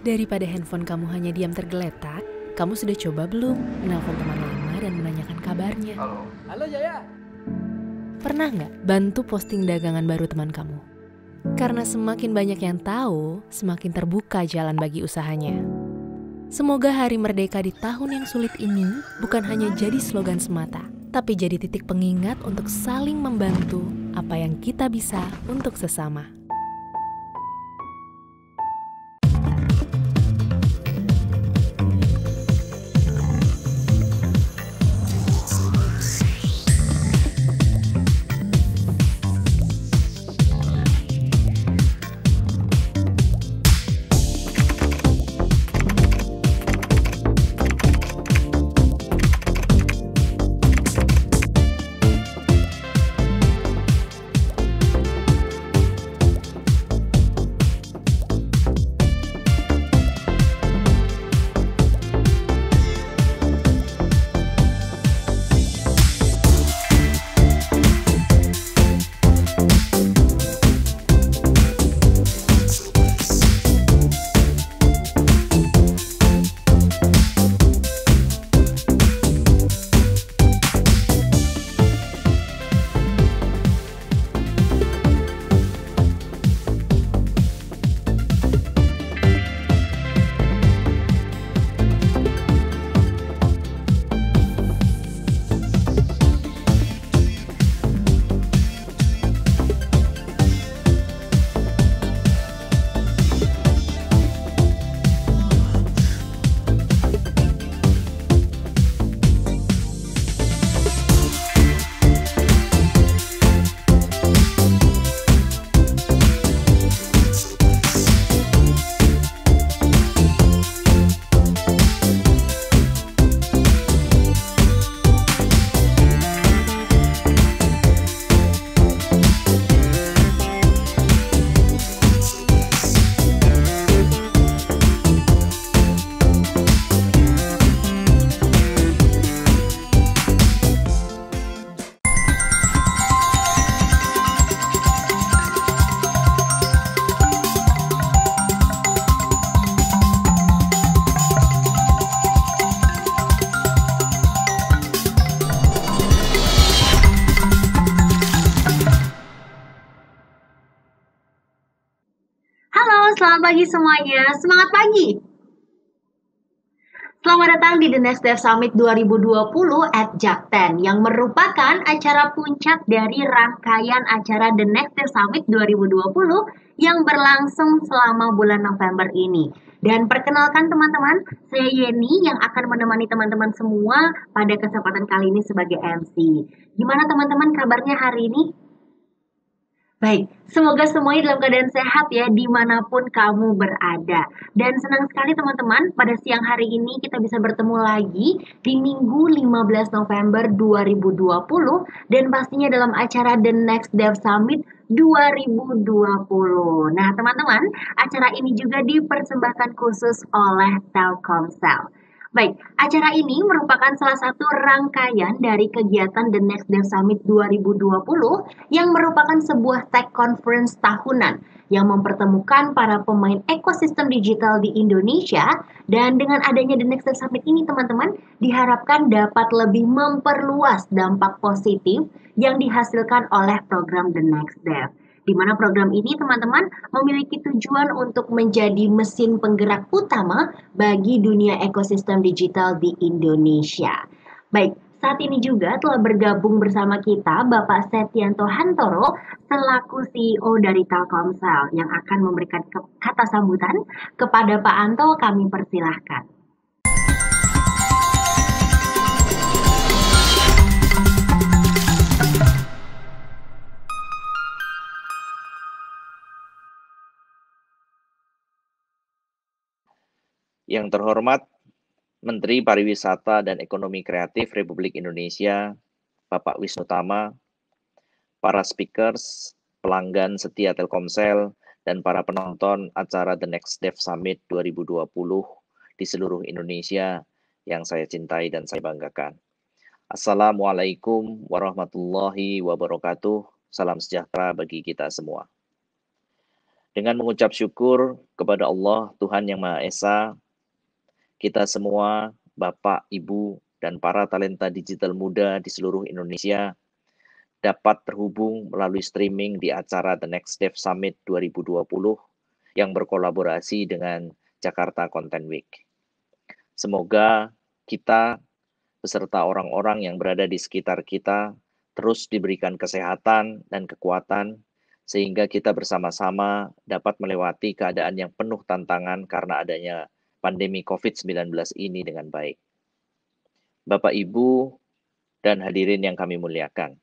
Daripada handphone kamu hanya diam tergeletak, kamu sudah coba belum menelpon teman lama dan menanyakan kabarnya? Halo Jaya. Pernah nggak bantu posting dagangan baru teman kamu? Karena semakin banyak yang tahu, semakin terbuka jalan bagi usahanya. Semoga Hari Merdeka di tahun yang sulit ini bukan hanya jadi slogan semata, tapi jadi titik pengingat untuk saling membantu apa yang kita bisa untuk sesama. Selamat pagi semuanya, semangat pagi! Selamat datang di The Next Dev Summit 2020 at Jakten yang merupakan acara puncak dari rangkaian acara The Next Dev Summit 2020 yang berlangsung selama bulan November ini. Dan perkenalkan teman-teman, saya Yeni yang akan menemani teman-teman semua pada kesempatan kali ini sebagai MC. Gimana teman-teman kabarnya hari ini? Baik, semoga semuanya dalam keadaan sehat ya dimanapun kamu berada. Dan senang sekali teman-teman, pada siang hari ini kita bisa bertemu lagi di Minggu 15 November 2020 dan pastinya dalam acara The Next Dev Summit 2020. Nah teman-teman, acara ini juga dipersembahkan khusus oleh Telkomsel. Baik, acara ini merupakan salah satu rangkaian dari kegiatan The Next Dev Summit 2020 yang merupakan sebuah tech conference tahunan yang mempertemukan para pemain ekosistem digital di Indonesia. Dan dengan adanya The Next Dev Summit ini teman-teman diharapkan dapat lebih memperluas dampak positif yang dihasilkan oleh program The Next Dev. Di mana program ini teman-teman memiliki tujuan untuk menjadi mesin penggerak utama bagi dunia ekosistem digital di Indonesia. Baik, saat ini juga telah bergabung bersama kita Bapak Setianto Hantoro selaku CEO dari Telkomsel yang akan memberikan kata sambutan kepada Pak Anto. Kami persilahkan. Yang terhormat Menteri Pariwisata dan Ekonomi Kreatif Republik Indonesia, Bapak Wisnu Tama, para speakers, pelanggan setia Telkomsel, dan para penonton acara The Next Dev Summit 2020 di seluruh Indonesia yang saya cintai dan saya banggakan. Assalamualaikum warahmatullahi wabarakatuh. Salam sejahtera bagi kita semua. Dengan mengucap syukur kepada Allah, Tuhan Yang Maha Esa, kita semua, Bapak, Ibu, dan para talenta digital muda di seluruh Indonesia dapat terhubung melalui streaming di acara The Next Dev Summit 2020 yang berkolaborasi dengan Jakarta Content Week. Semoga kita beserta orang-orang yang berada di sekitar kita terus diberikan kesehatan dan kekuatan sehingga kita bersama-sama dapat melewati keadaan yang penuh tantangan karena adanya pandemi COVID-19 ini dengan baik. Bapak, Ibu, dan hadirin yang kami muliakan.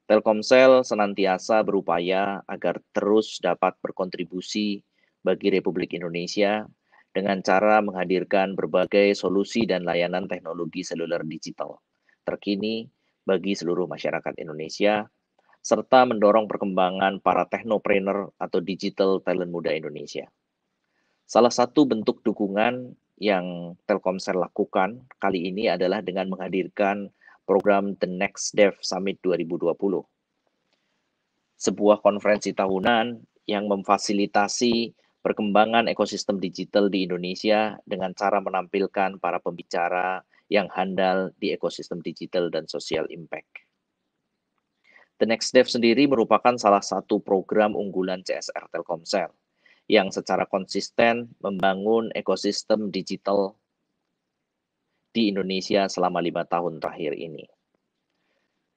Telkomsel senantiasa berupaya agar terus dapat berkontribusi bagi Republik Indonesia dengan cara menghadirkan berbagai solusi dan layanan teknologi seluler digital terkini bagi seluruh masyarakat Indonesia, serta mendorong perkembangan para teknopreneur atau digital talent muda Indonesia. Salah satu bentuk dukungan yang Telkomsel lakukan kali ini adalah dengan menghadirkan program The Next Dev Summit 2020. Sebuah konferensi tahunan yang memfasilitasi perkembangan ekosistem digital di Indonesia dengan cara menampilkan para pembicara yang handal di ekosistem digital dan social impact. The Next Dev sendiri merupakan salah satu program unggulan CSR Telkomsel yang secara konsisten membangun ekosistem digital di Indonesia selama 5 tahun terakhir ini.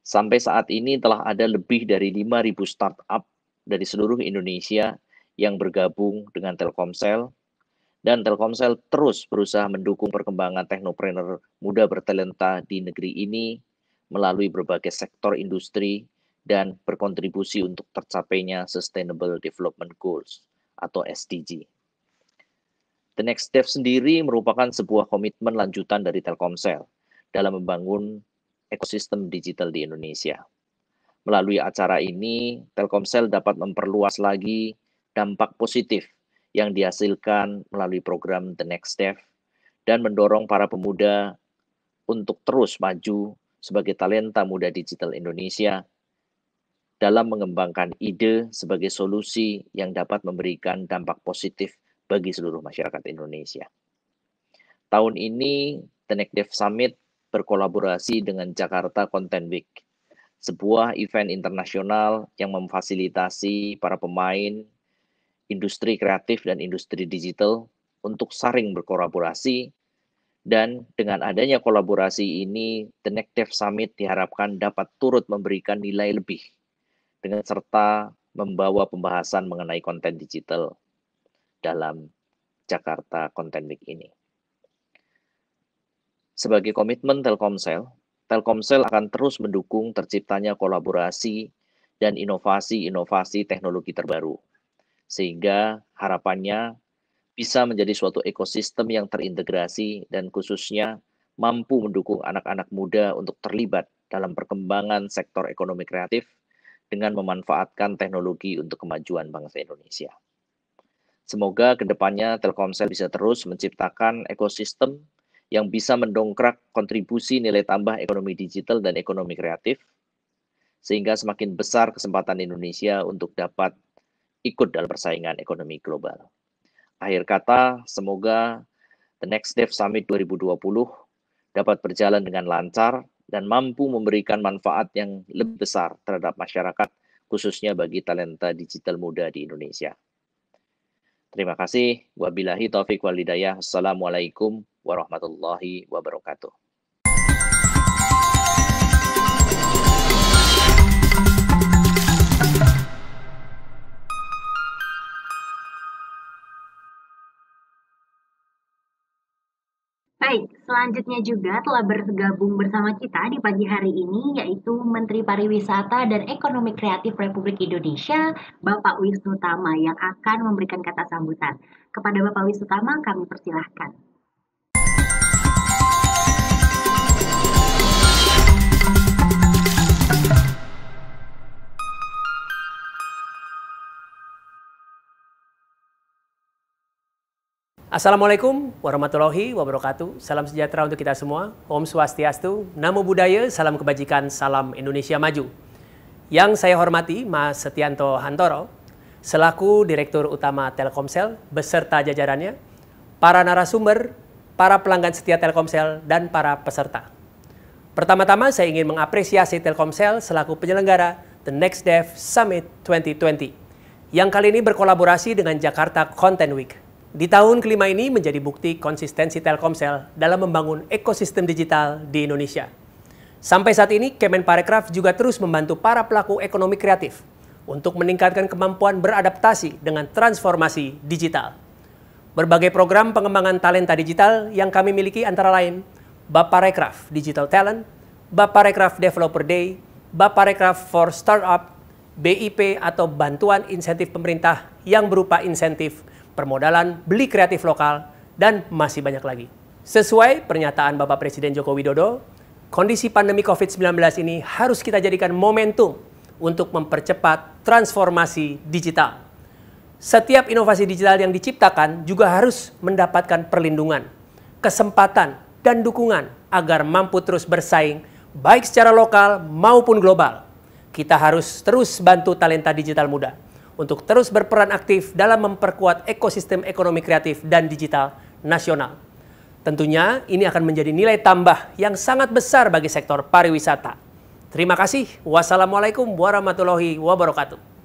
Sampai saat ini telah ada lebih dari 5.000 startup dari seluruh Indonesia yang bergabung dengan Telkomsel, dan Telkomsel terus berusaha mendukung perkembangan teknopreneur muda bertalenta di negeri ini melalui berbagai sektor industri dan berkontribusi untuk tercapainya Sustainable Development Goals atau SDG. The Next Dev sendiri merupakan sebuah komitmen lanjutan dari Telkomsel dalam membangun ekosistem digital di Indonesia. Melalui acara ini, Telkomsel dapat memperluas lagi dampak positif yang dihasilkan melalui program The Next Dev dan mendorong para pemuda untuk terus maju sebagai talenta muda digital Indonesia dalam mengembangkan ide sebagai solusi yang dapat memberikan dampak positif bagi seluruh masyarakat Indonesia. Tahun ini, The Next Dev Summit berkolaborasi dengan Jakarta Content Week, sebuah event internasional yang memfasilitasi para pemain industri kreatif dan industri digital untuk saling berkolaborasi, dan dengan adanya kolaborasi ini, The Next Dev Summit diharapkan dapat turut memberikan nilai lebih dengan serta membawa pembahasan mengenai konten digital dalam Jakarta Content Week ini. Sebagai komitmen Telkomsel, Telkomsel akan terus mendukung terciptanya kolaborasi dan inovasi-inovasi teknologi terbaru, sehingga harapannya bisa menjadi suatu ekosistem yang terintegrasi dan khususnya mampu mendukung anak-anak muda untuk terlibat dalam perkembangan sektor ekonomi kreatif dengan memanfaatkan teknologi untuk kemajuan bangsa Indonesia. Semoga kedepannya Telkomsel bisa terus menciptakan ekosistem yang bisa mendongkrak kontribusi nilai tambah ekonomi digital dan ekonomi kreatif, sehingga semakin besar kesempatan Indonesia untuk dapat ikut dalam persaingan ekonomi global. Akhir kata, semoga The Next Dev Summit 2020 dapat berjalan dengan lancar dan mampu memberikan manfaat yang lebih besar terhadap masyarakat, khususnya bagi talenta digital muda di Indonesia. Terima kasih. Wabillahi taufiq wal hidayah. Assalamualaikum warahmatullahi wabarakatuh. Baik, selanjutnya juga telah bergabung bersama kita di pagi hari ini yaitu Menteri Pariwisata dan Ekonomi Kreatif Republik Indonesia, Bapak Wisnu Tama yang akan memberikan kata sambutan. Kepada Bapak Wisnu Tama kami persilahkan. Assalamualaikum warahmatullahi wabarakatuh. Salam sejahtera untuk kita semua. Om Swastiastu, Namo Buddhaya, salam kebajikan, salam Indonesia maju. Yang saya hormati Mas Setianto Hantoro, selaku Direktur Utama Telkomsel beserta jajarannya, para narasumber, para pelanggan setia Telkomsel, dan para peserta. Pertama-tama saya ingin mengapresiasi Telkomsel selaku penyelenggara The Next Dev Summit 2020, yang kali ini berkolaborasi dengan Jakarta Content Week. Di tahun kelima ini menjadi bukti konsistensi Telkomsel dalam membangun ekosistem digital di Indonesia. Sampai saat ini, Kemenparekraf juga terus membantu para pelaku ekonomi kreatif untuk meningkatkan kemampuan beradaptasi dengan transformasi digital. Berbagai program pengembangan talenta digital yang kami miliki antara lain Bapparekraf Digital Talent, Bapparekraf Developer Day, Bapparekraf for Startup, BIP atau bantuan insentif pemerintah yang berupa insentif permodalan beli kreatif lokal, dan masih banyak lagi. Sesuai pernyataan Bapak Presiden Joko Widodo, kondisi pandemi COVID-19 ini harus kita jadikan momentum untuk mempercepat transformasi digital. Setiap inovasi digital yang diciptakan juga harus mendapatkan perlindungan, kesempatan, dan dukungan agar mampu terus bersaing baik secara lokal maupun global. Kita harus terus bantu talenta digital muda untuk terus berperan aktif dalam memperkuat ekosistem ekonomi kreatif dan digital nasional. Tentunya ini akan menjadi nilai tambah yang sangat besar bagi sektor pariwisata. Terima kasih. Wassalamualaikum warahmatullahi wabarakatuh.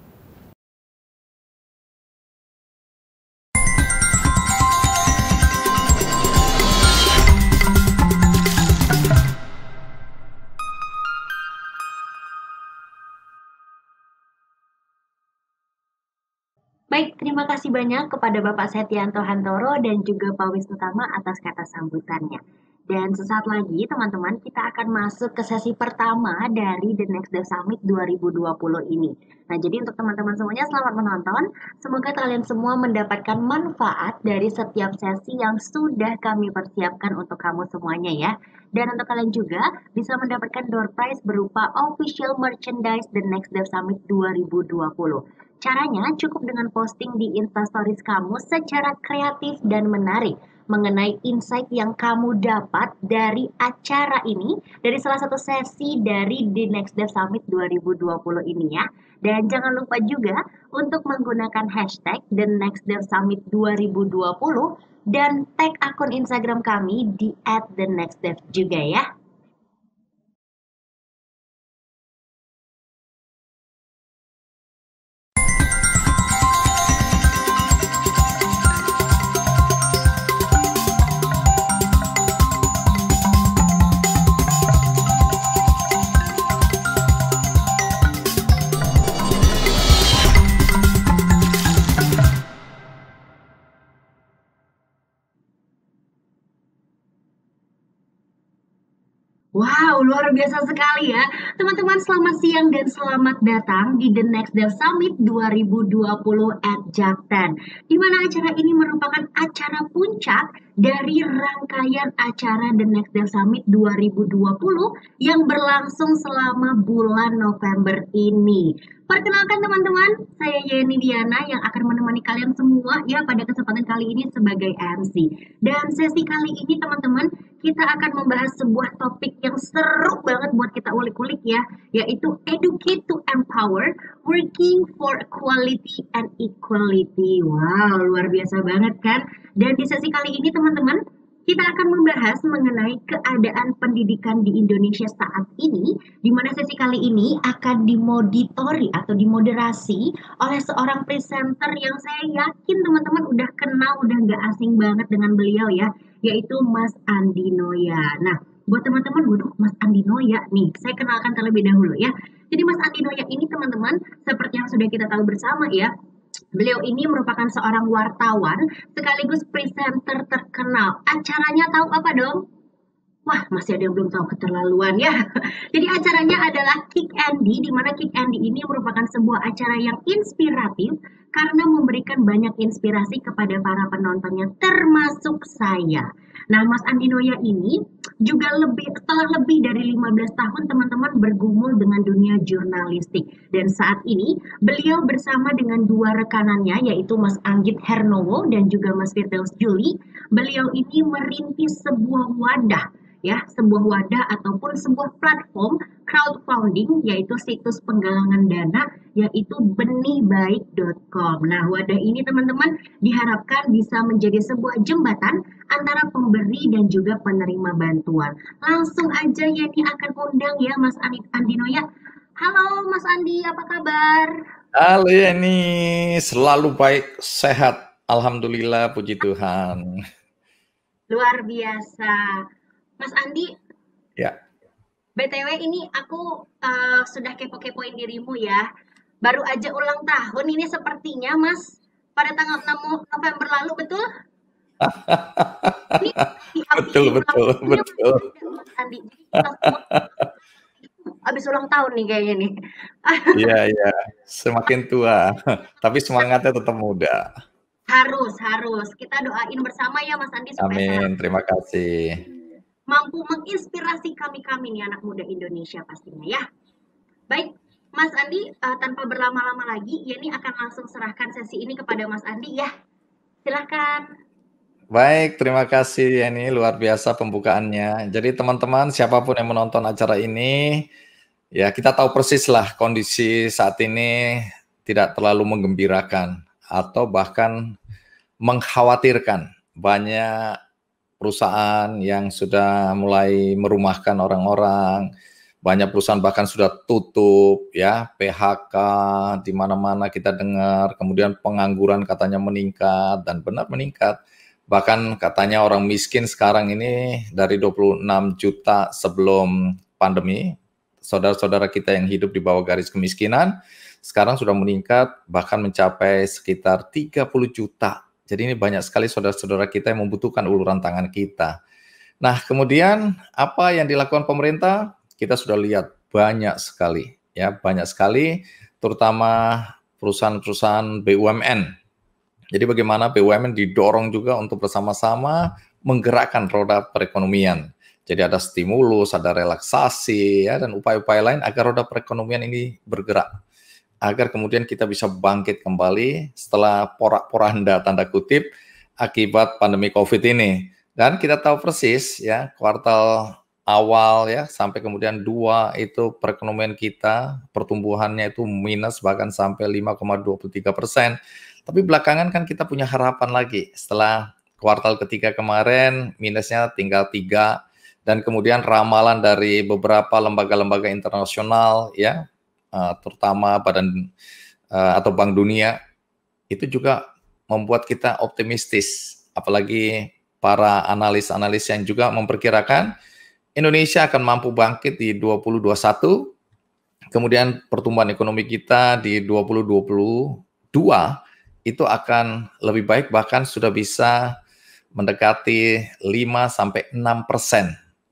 Baik, terima kasih banyak kepada Bapak Setianto Hantoro dan juga Pak Wisnutama atas kata sambutannya. Dan sesaat lagi teman-teman kita akan masuk ke sesi pertama dari The Next Dev Summit 2020 ini. Nah jadi untuk teman-teman semuanya selamat menonton. Semoga kalian semua mendapatkan manfaat dari setiap sesi yang sudah kami persiapkan untuk kamu semuanya ya. Dan untuk kalian juga bisa mendapatkan door prize berupa official merchandise The Next Dev Summit 2020. Caranya cukup dengan posting di Instastories kamu secara kreatif dan menarik mengenai insight yang kamu dapat dari acara ini, dari salah satu sesi dari The Next Dev Summit 2020 ini ya. Dan jangan lupa juga untuk menggunakan hashtag The Next Dev Summit 2020 dan tag akun Instagram kami di @thenextdev juga ya. Wow, luar biasa sekali ya. Teman-teman, selamat siang dan selamat datang di The Next Dev Summit 2020 at Jakten. Di mana acara ini merupakan acara puncak dari rangkaian acara The Next Dev Summit 2020 yang berlangsung selama bulan November ini. Perkenalkan teman-teman, saya Yeni Diana yang akan menemani kalian semua ya pada kesempatan kali ini sebagai MC. Dan sesi kali ini teman-teman, kita akan membahas sebuah topik yang seru banget buat kita ulik-ulik ya, yaitu Educate to Empower, Working for Equality and Equality. Wow, luar biasa banget kan? Dan di sesi kali ini teman-teman, kita akan membahas mengenai keadaan pendidikan di Indonesia saat ini, di mana sesi kali ini akan dimoditori atau dimoderasi oleh seorang presenter yang saya yakin teman-teman udah kenal, udah nggak asing banget dengan beliau ya, yaitu Mas Andi Noya. Nah, buat teman-teman, waduh Mas Andi Noya nih, saya kenalkan terlebih dahulu ya. Jadi Mas Andi Noya ini teman-teman, seperti yang sudah kita tahu bersama ya, beliau ini merupakan seorang wartawan sekaligus presenter terkenal. Acaranya tahu apa dong? Wah, masih ada yang belum tahu, keterlaluan ya. Jadi acaranya adalah Kick Andy, di mana Kick Andy ini merupakan sebuah acara yang inspiratif karena memberikan banyak inspirasi kepada para penontonnya, termasuk saya. Nah, Mas Andi Noya ini juga telah lebih dari 15 tahun teman-teman bergumul dengan dunia jurnalistik. Dan saat ini beliau bersama dengan dua rekanannya yaitu Mas Anggit Hernowo dan juga Mas Firdaus Juli. Beliau ini merintis sebuah wadah ya, sebuah wadah ataupun sebuah platform crowdfunding, yaitu situs penggalangan dana, yaitu benihbaik.com. Nah, wadah ini teman-teman diharapkan bisa menjadi sebuah jembatan antara pemberi dan juga penerima bantuan. Langsung aja Yani akan undang ya Mas Andino ya. Halo Mas Andi, apa kabar? Halo Yani, selalu baik, sehat. Alhamdulillah, puji Tuhan. Luar biasa. Mas Andi, Ya, BTW ini aku sudah kepo-kepoin dirimu ya. Baru aja ulang tahun ini sepertinya Mas. Pada tanggal 6 November lalu, betul? Ini betul, ulang betul, tahunnya betul. masih ada, Mas Andi. Jadi kita semua habis ulang tahun nih kayaknya nih. Iya, iya, semakin tua, tapi semangatnya tetap muda. Harus. Kita doain bersama ya Mas Andi supaya Amin, terima kasih. mampu menginspirasi kami nih anak muda Indonesia pastinya ya. Baik, Mas Andi, tanpa berlama-lama lagi, Yani akan langsung serahkan sesi ini kepada Mas Andi ya. Silakan. Baik, terima kasih Yani, luar biasa pembukaannya. Jadi teman-teman, siapapun yang menonton acara ini, ya kita tahu persis lah kondisi saat ini tidak terlalu menggembirakan atau bahkan mengkhawatirkan. Banyak perusahaan yang sudah mulai merumahkan orang-orang, banyak perusahaan bahkan sudah tutup, ya, PHK di mana-mana kita dengar, kemudian pengangguran katanya meningkat dan benar meningkat. Bahkan katanya orang miskin sekarang ini dari 26 juta sebelum pandemi, saudara-saudara kita yang hidup di bawah garis kemiskinan, sekarang sudah meningkat bahkan mencapai sekitar 30 juta. Jadi ini banyak sekali saudara-saudara kita yang membutuhkan uluran tangan kita. Nah, kemudian apa yang dilakukan pemerintah? Kita sudah lihat banyak sekali, ya, banyak sekali, terutama perusahaan-perusahaan BUMN. Jadi bagaimana BUMN didorong juga untuk bersama-sama menggerakkan roda perekonomian. Jadi ada stimulus, ada relaksasi, ya, dan upaya-upaya lain agar roda perekonomian ini bergerak. Agar kemudian kita bisa bangkit kembali setelah porak-poranda tanda kutip akibat pandemi COVID ini. Dan kita tahu persis ya, kuartal awal ya sampai kemudian 2 itu perekonomian kita pertumbuhannya itu minus bahkan sampai 5,23%. Tapi belakangan kan kita punya harapan lagi setelah kuartal ketiga kemarin minusnya tinggal 3 dan kemudian ramalan dari beberapa lembaga-lembaga internasional ya, terutama Badan atau Bank Dunia itu juga membuat kita optimistis, apalagi para analis-analis yang juga memperkirakan Indonesia akan mampu bangkit di 2021, kemudian pertumbuhan ekonomi kita di 2022 itu akan lebih baik, bahkan sudah bisa mendekati 5-6%,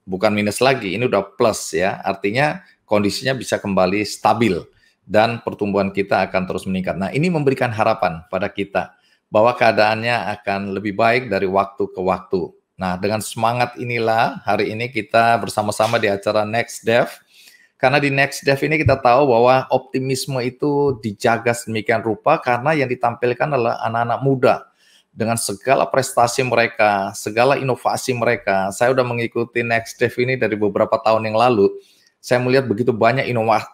bukan minus lagi, ini udah plus ya, artinya kondisinya bisa kembali stabil dan pertumbuhan kita akan terus meningkat. Nah, ini memberikan harapan pada kita bahwa keadaannya akan lebih baik dari waktu ke waktu. Nah, dengan semangat inilah hari ini kita bersama-sama di acara Next Dev. Karena di Next Dev ini kita tahu bahwa optimisme itu dijaga sedemikian rupa karena yang ditampilkan adalah anak-anak muda dengan segala prestasi mereka, segala inovasi mereka. Saya sudah mengikuti Next Dev ini dari beberapa tahun yang lalu. Saya melihat begitu banyak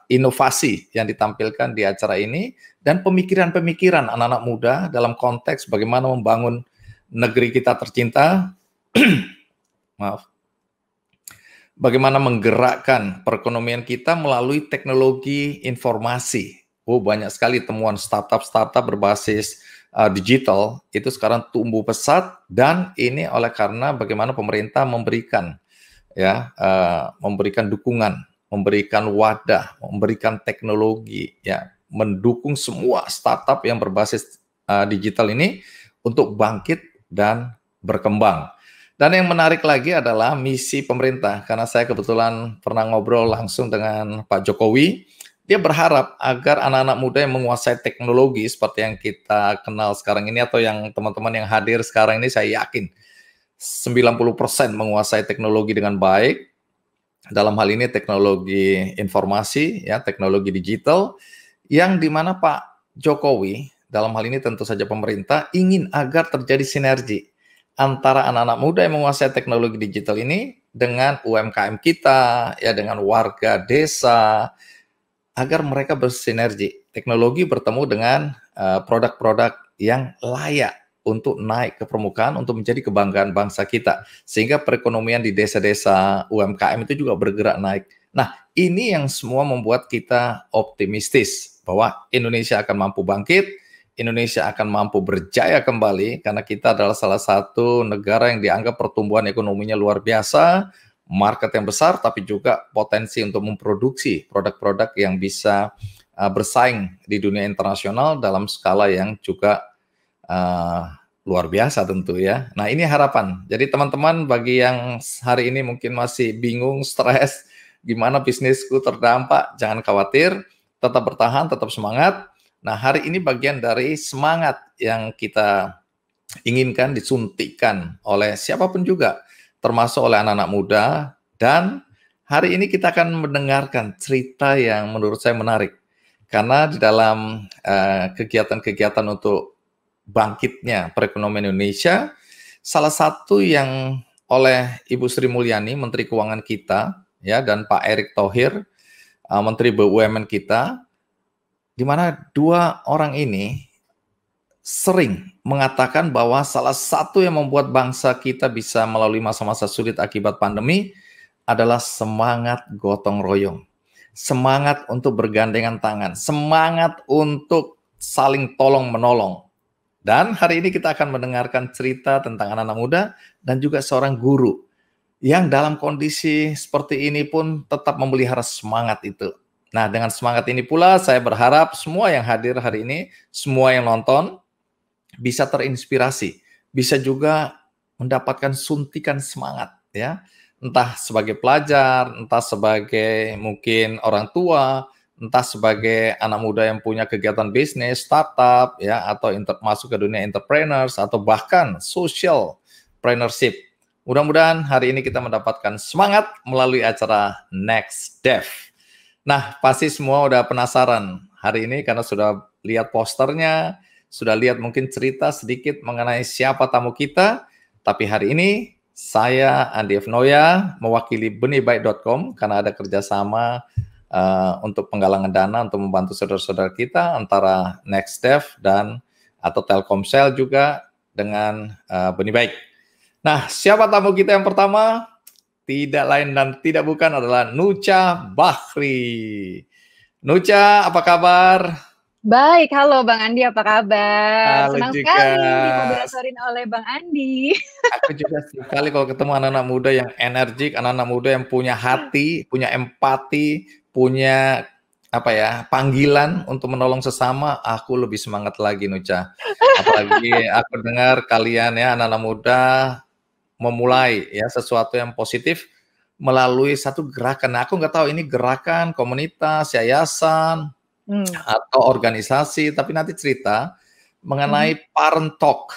inovasi yang ditampilkan di acara ini dan pemikiran-pemikiran anak-anak muda dalam konteks bagaimana membangun negeri kita tercinta, maaf, bagaimana menggerakkan perekonomian kita melalui teknologi informasi. Oh, banyak sekali temuan startup-startup berbasis digital itu sekarang tumbuh pesat dan ini oleh karena bagaimana pemerintah memberikan ya memberikan dukungan, memberikan wadah, memberikan teknologi, ya, mendukung semua startup yang berbasis digital ini untuk bangkit dan berkembang. Dan yang menarik lagi adalah misi pemerintah, karena saya kebetulan pernah ngobrol langsung dengan Pak Jokowi. Dia berharap agar anak-anak muda yang menguasai teknologi seperti yang kita kenal sekarang ini atau yang teman-teman yang hadir sekarang ini, saya yakin 90% menguasai teknologi dengan baik. Dalam hal ini teknologi informasi, ya, teknologi digital, yang dimana Pak Jokowi, dalam hal ini tentu saja pemerintah, ingin agar terjadi sinergi antara anak-anak muda yang menguasai teknologi digital ini dengan UMKM kita, ya dengan warga desa, agar mereka bersinergi. Teknologi bertemu dengan produk-produk yang layak untuk naik ke permukaan, untuk menjadi kebanggaan bangsa kita. Sehingga perekonomian di desa-desa UMKM itu juga bergerak naik. Nah, ini yang semua membuat kita optimistis bahwa Indonesia akan mampu bangkit, Indonesia akan mampu berjaya kembali, karena kita adalah salah satu negara yang dianggap pertumbuhan ekonominya luar biasa, market yang besar, tapi juga potensi untuk memproduksi produk-produk yang bisa bersaing di dunia internasional dalam skala yang juga luar biasa tentu ya. Nah, ini harapan. Jadi teman-teman, bagi yang hari ini mungkin masih bingung, stres, gimana bisnisku terdampak, jangan khawatir, tetap bertahan, tetap semangat. Nah, hari ini bagian dari semangat yang kita inginkan disuntikan oleh siapapun juga, termasuk oleh anak-anak muda. Dan hari ini kita akan mendengarkan cerita yang menurut saya menarik. Karena di dalam kegiatan-kegiatan untuk bangkitnya perekonomian Indonesia, salah satu yang oleh Ibu Sri Mulyani, Menteri Keuangan kita, ya, dan Pak Erick Thohir, Menteri BUMN kita, di mana dua orang ini sering mengatakan bahwa salah satu yang membuat bangsa kita bisa melalui masa-masa sulit akibat pandemi adalah semangat gotong royong. Semangat untuk bergandengan tangan, semangat untuk saling tolong-menolong. Dan hari ini kita akan mendengarkan cerita tentang anak-anak muda dan juga seorang guru yang dalam kondisi seperti ini pun tetap memelihara semangat itu. Nah, dengan semangat ini pula saya berharap semua yang hadir hari ini, semua yang nonton, bisa terinspirasi, bisa juga mendapatkan suntikan semangat, ya. Entah sebagai pelajar, entah sebagai mungkin orang tua, entah sebagai anak muda yang punya kegiatan bisnis, startup, ya, atau masuk ke dunia entrepreneurs, atau bahkan social entrepreneurship. Mudah-mudahan hari ini kita mendapatkan semangat melalui acara Next Dev. Nah, pasti semua udah penasaran hari ini karena sudah lihat posternya, sudah lihat mungkin cerita sedikit mengenai siapa tamu kita, tapi hari ini saya, Andi F. Noya, mewakili benihbaik.com karena ada kerjasama untuk penggalangan dana untuk membantu saudara-saudara kita antara Next Dev dan atau Telkomsel juga dengan Benih Baik. Nah, siapa tamu kita yang pertama? Tidak lain dan tidak bukan adalah Nucha Bahri. Nucha, apa kabar? Baik, halo Bang Andi, apa kabar? Halo Senang juga. sekali dimoderatorkan oleh Bang Andi. Aku juga setiap kali kalau ketemu anak-anak muda yang energik, anak-anak muda yang punya hati, punya empati, punya apa ya, panggilan untuk menolong sesama, aku lebih semangat lagi, Nucha. Apalagi aku dengar kalian ya anak-anak muda memulai ya sesuatu yang positif melalui satu gerakan. Nah, aku nggak tahu ini gerakan komunitas, yayasan, atau organisasi, tapi nanti cerita mengenai Parent Talk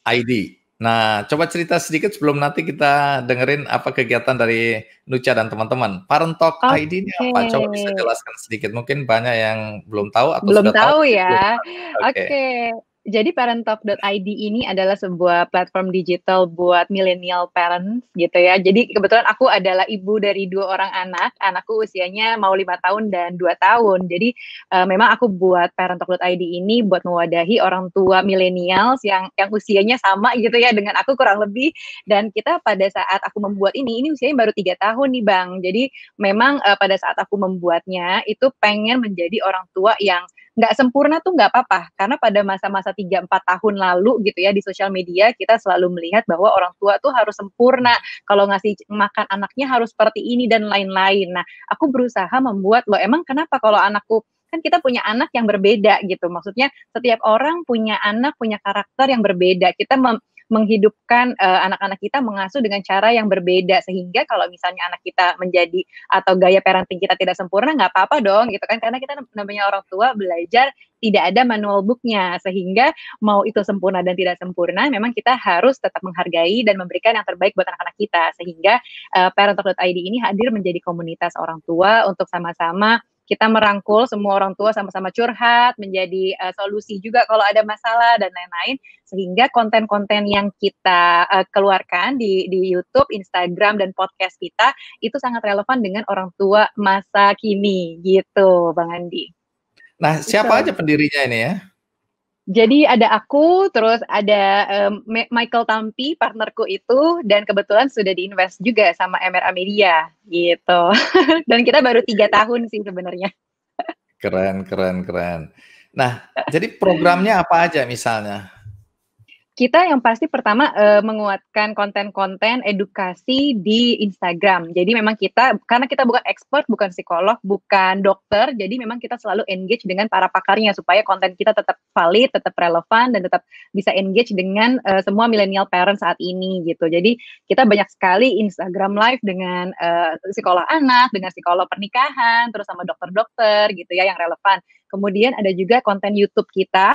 ID. Nah, coba cerita sedikit sebelum nanti kita dengerin apa kegiatan dari Nucha dan teman-teman. Parent Talk ID ini apa? Coba bisa jelaskan sedikit. Mungkin banyak yang belum tahu atau belum sudah tahu tahu ya. Oke. Jadi parenttalk.id ini adalah sebuah platform digital buat millennial parents gitu ya. Jadi kebetulan aku adalah ibu dari 2 orang anak. Anakku usianya mau 5 tahun dan 2 tahun. Jadi memang aku buat parenttalk.id ini buat mewadahi orang tua millennials yang usianya sama gitu ya dengan aku kurang lebih. Dan kita pada saat aku membuat ini usianya baru 3 tahun nih Bang. Jadi memang pada saat aku membuatnya itu pengen menjadi orang tua yang nggak sempurna tuh nggak apa-apa, karena pada masa-masa 3-4 tahun lalu gitu ya di sosial media kita selalu melihat bahwa orang tua tuh harus sempurna, kalau ngasih makan anaknya harus seperti ini dan lain-lain. Nah, aku berusaha membuat loh emang kenapa kalau anakku, kan kita punya anak yang berbeda gitu, maksudnya setiap orang punya anak, punya karakter yang berbeda, kita menghidupkan anak-anak kita mengasuh dengan cara yang berbeda, sehingga kalau misalnya anak kita menjadi atau gaya parenting kita tidak sempurna nggak apa-apa dong gitu kan, karena kita namanya orang tua belajar tidak ada manual booknya, sehingga mau itu sempurna dan tidak sempurna memang kita harus tetap menghargai dan memberikan yang terbaik buat anak-anak kita, sehingga parenttalk.id ini hadir menjadi komunitas orang tua untuk sama-sama kita merangkul semua orang tua sama-sama curhat, menjadi solusi juga kalau ada masalah dan lain-lain, sehingga konten-konten yang kita keluarkan di YouTube, Instagram, dan podcast kita itu sangat relevan dengan orang tua masa kini gitu, Bang Andi. Nah, siapa aja pendirinya ini ya? Jadi ada aku, terus ada Michael Tampi, partnerku itu, dan kebetulan sudah diinvest juga sama MRA Media gitu. Dan kita baru 3 tahun sih sebenarnya. Keren. Nah, jadi programnya apa aja misalnya? Kita yang pasti pertama menguatkan konten-konten edukasi di Instagram. Jadi memang karena kita bukan expert, bukan psikolog, bukan dokter, jadi memang kita selalu engage dengan para pakarnya supaya konten kita tetap valid, tetap relevan, dan tetap bisa engage dengan semua millennial parent saat ini gitu. Jadi kita banyak sekali Instagram live dengan psikolog anak, dengan psikolog pernikahan, terus sama dokter-dokter gitu ya yang relevan. Kemudian ada juga konten YouTube kita,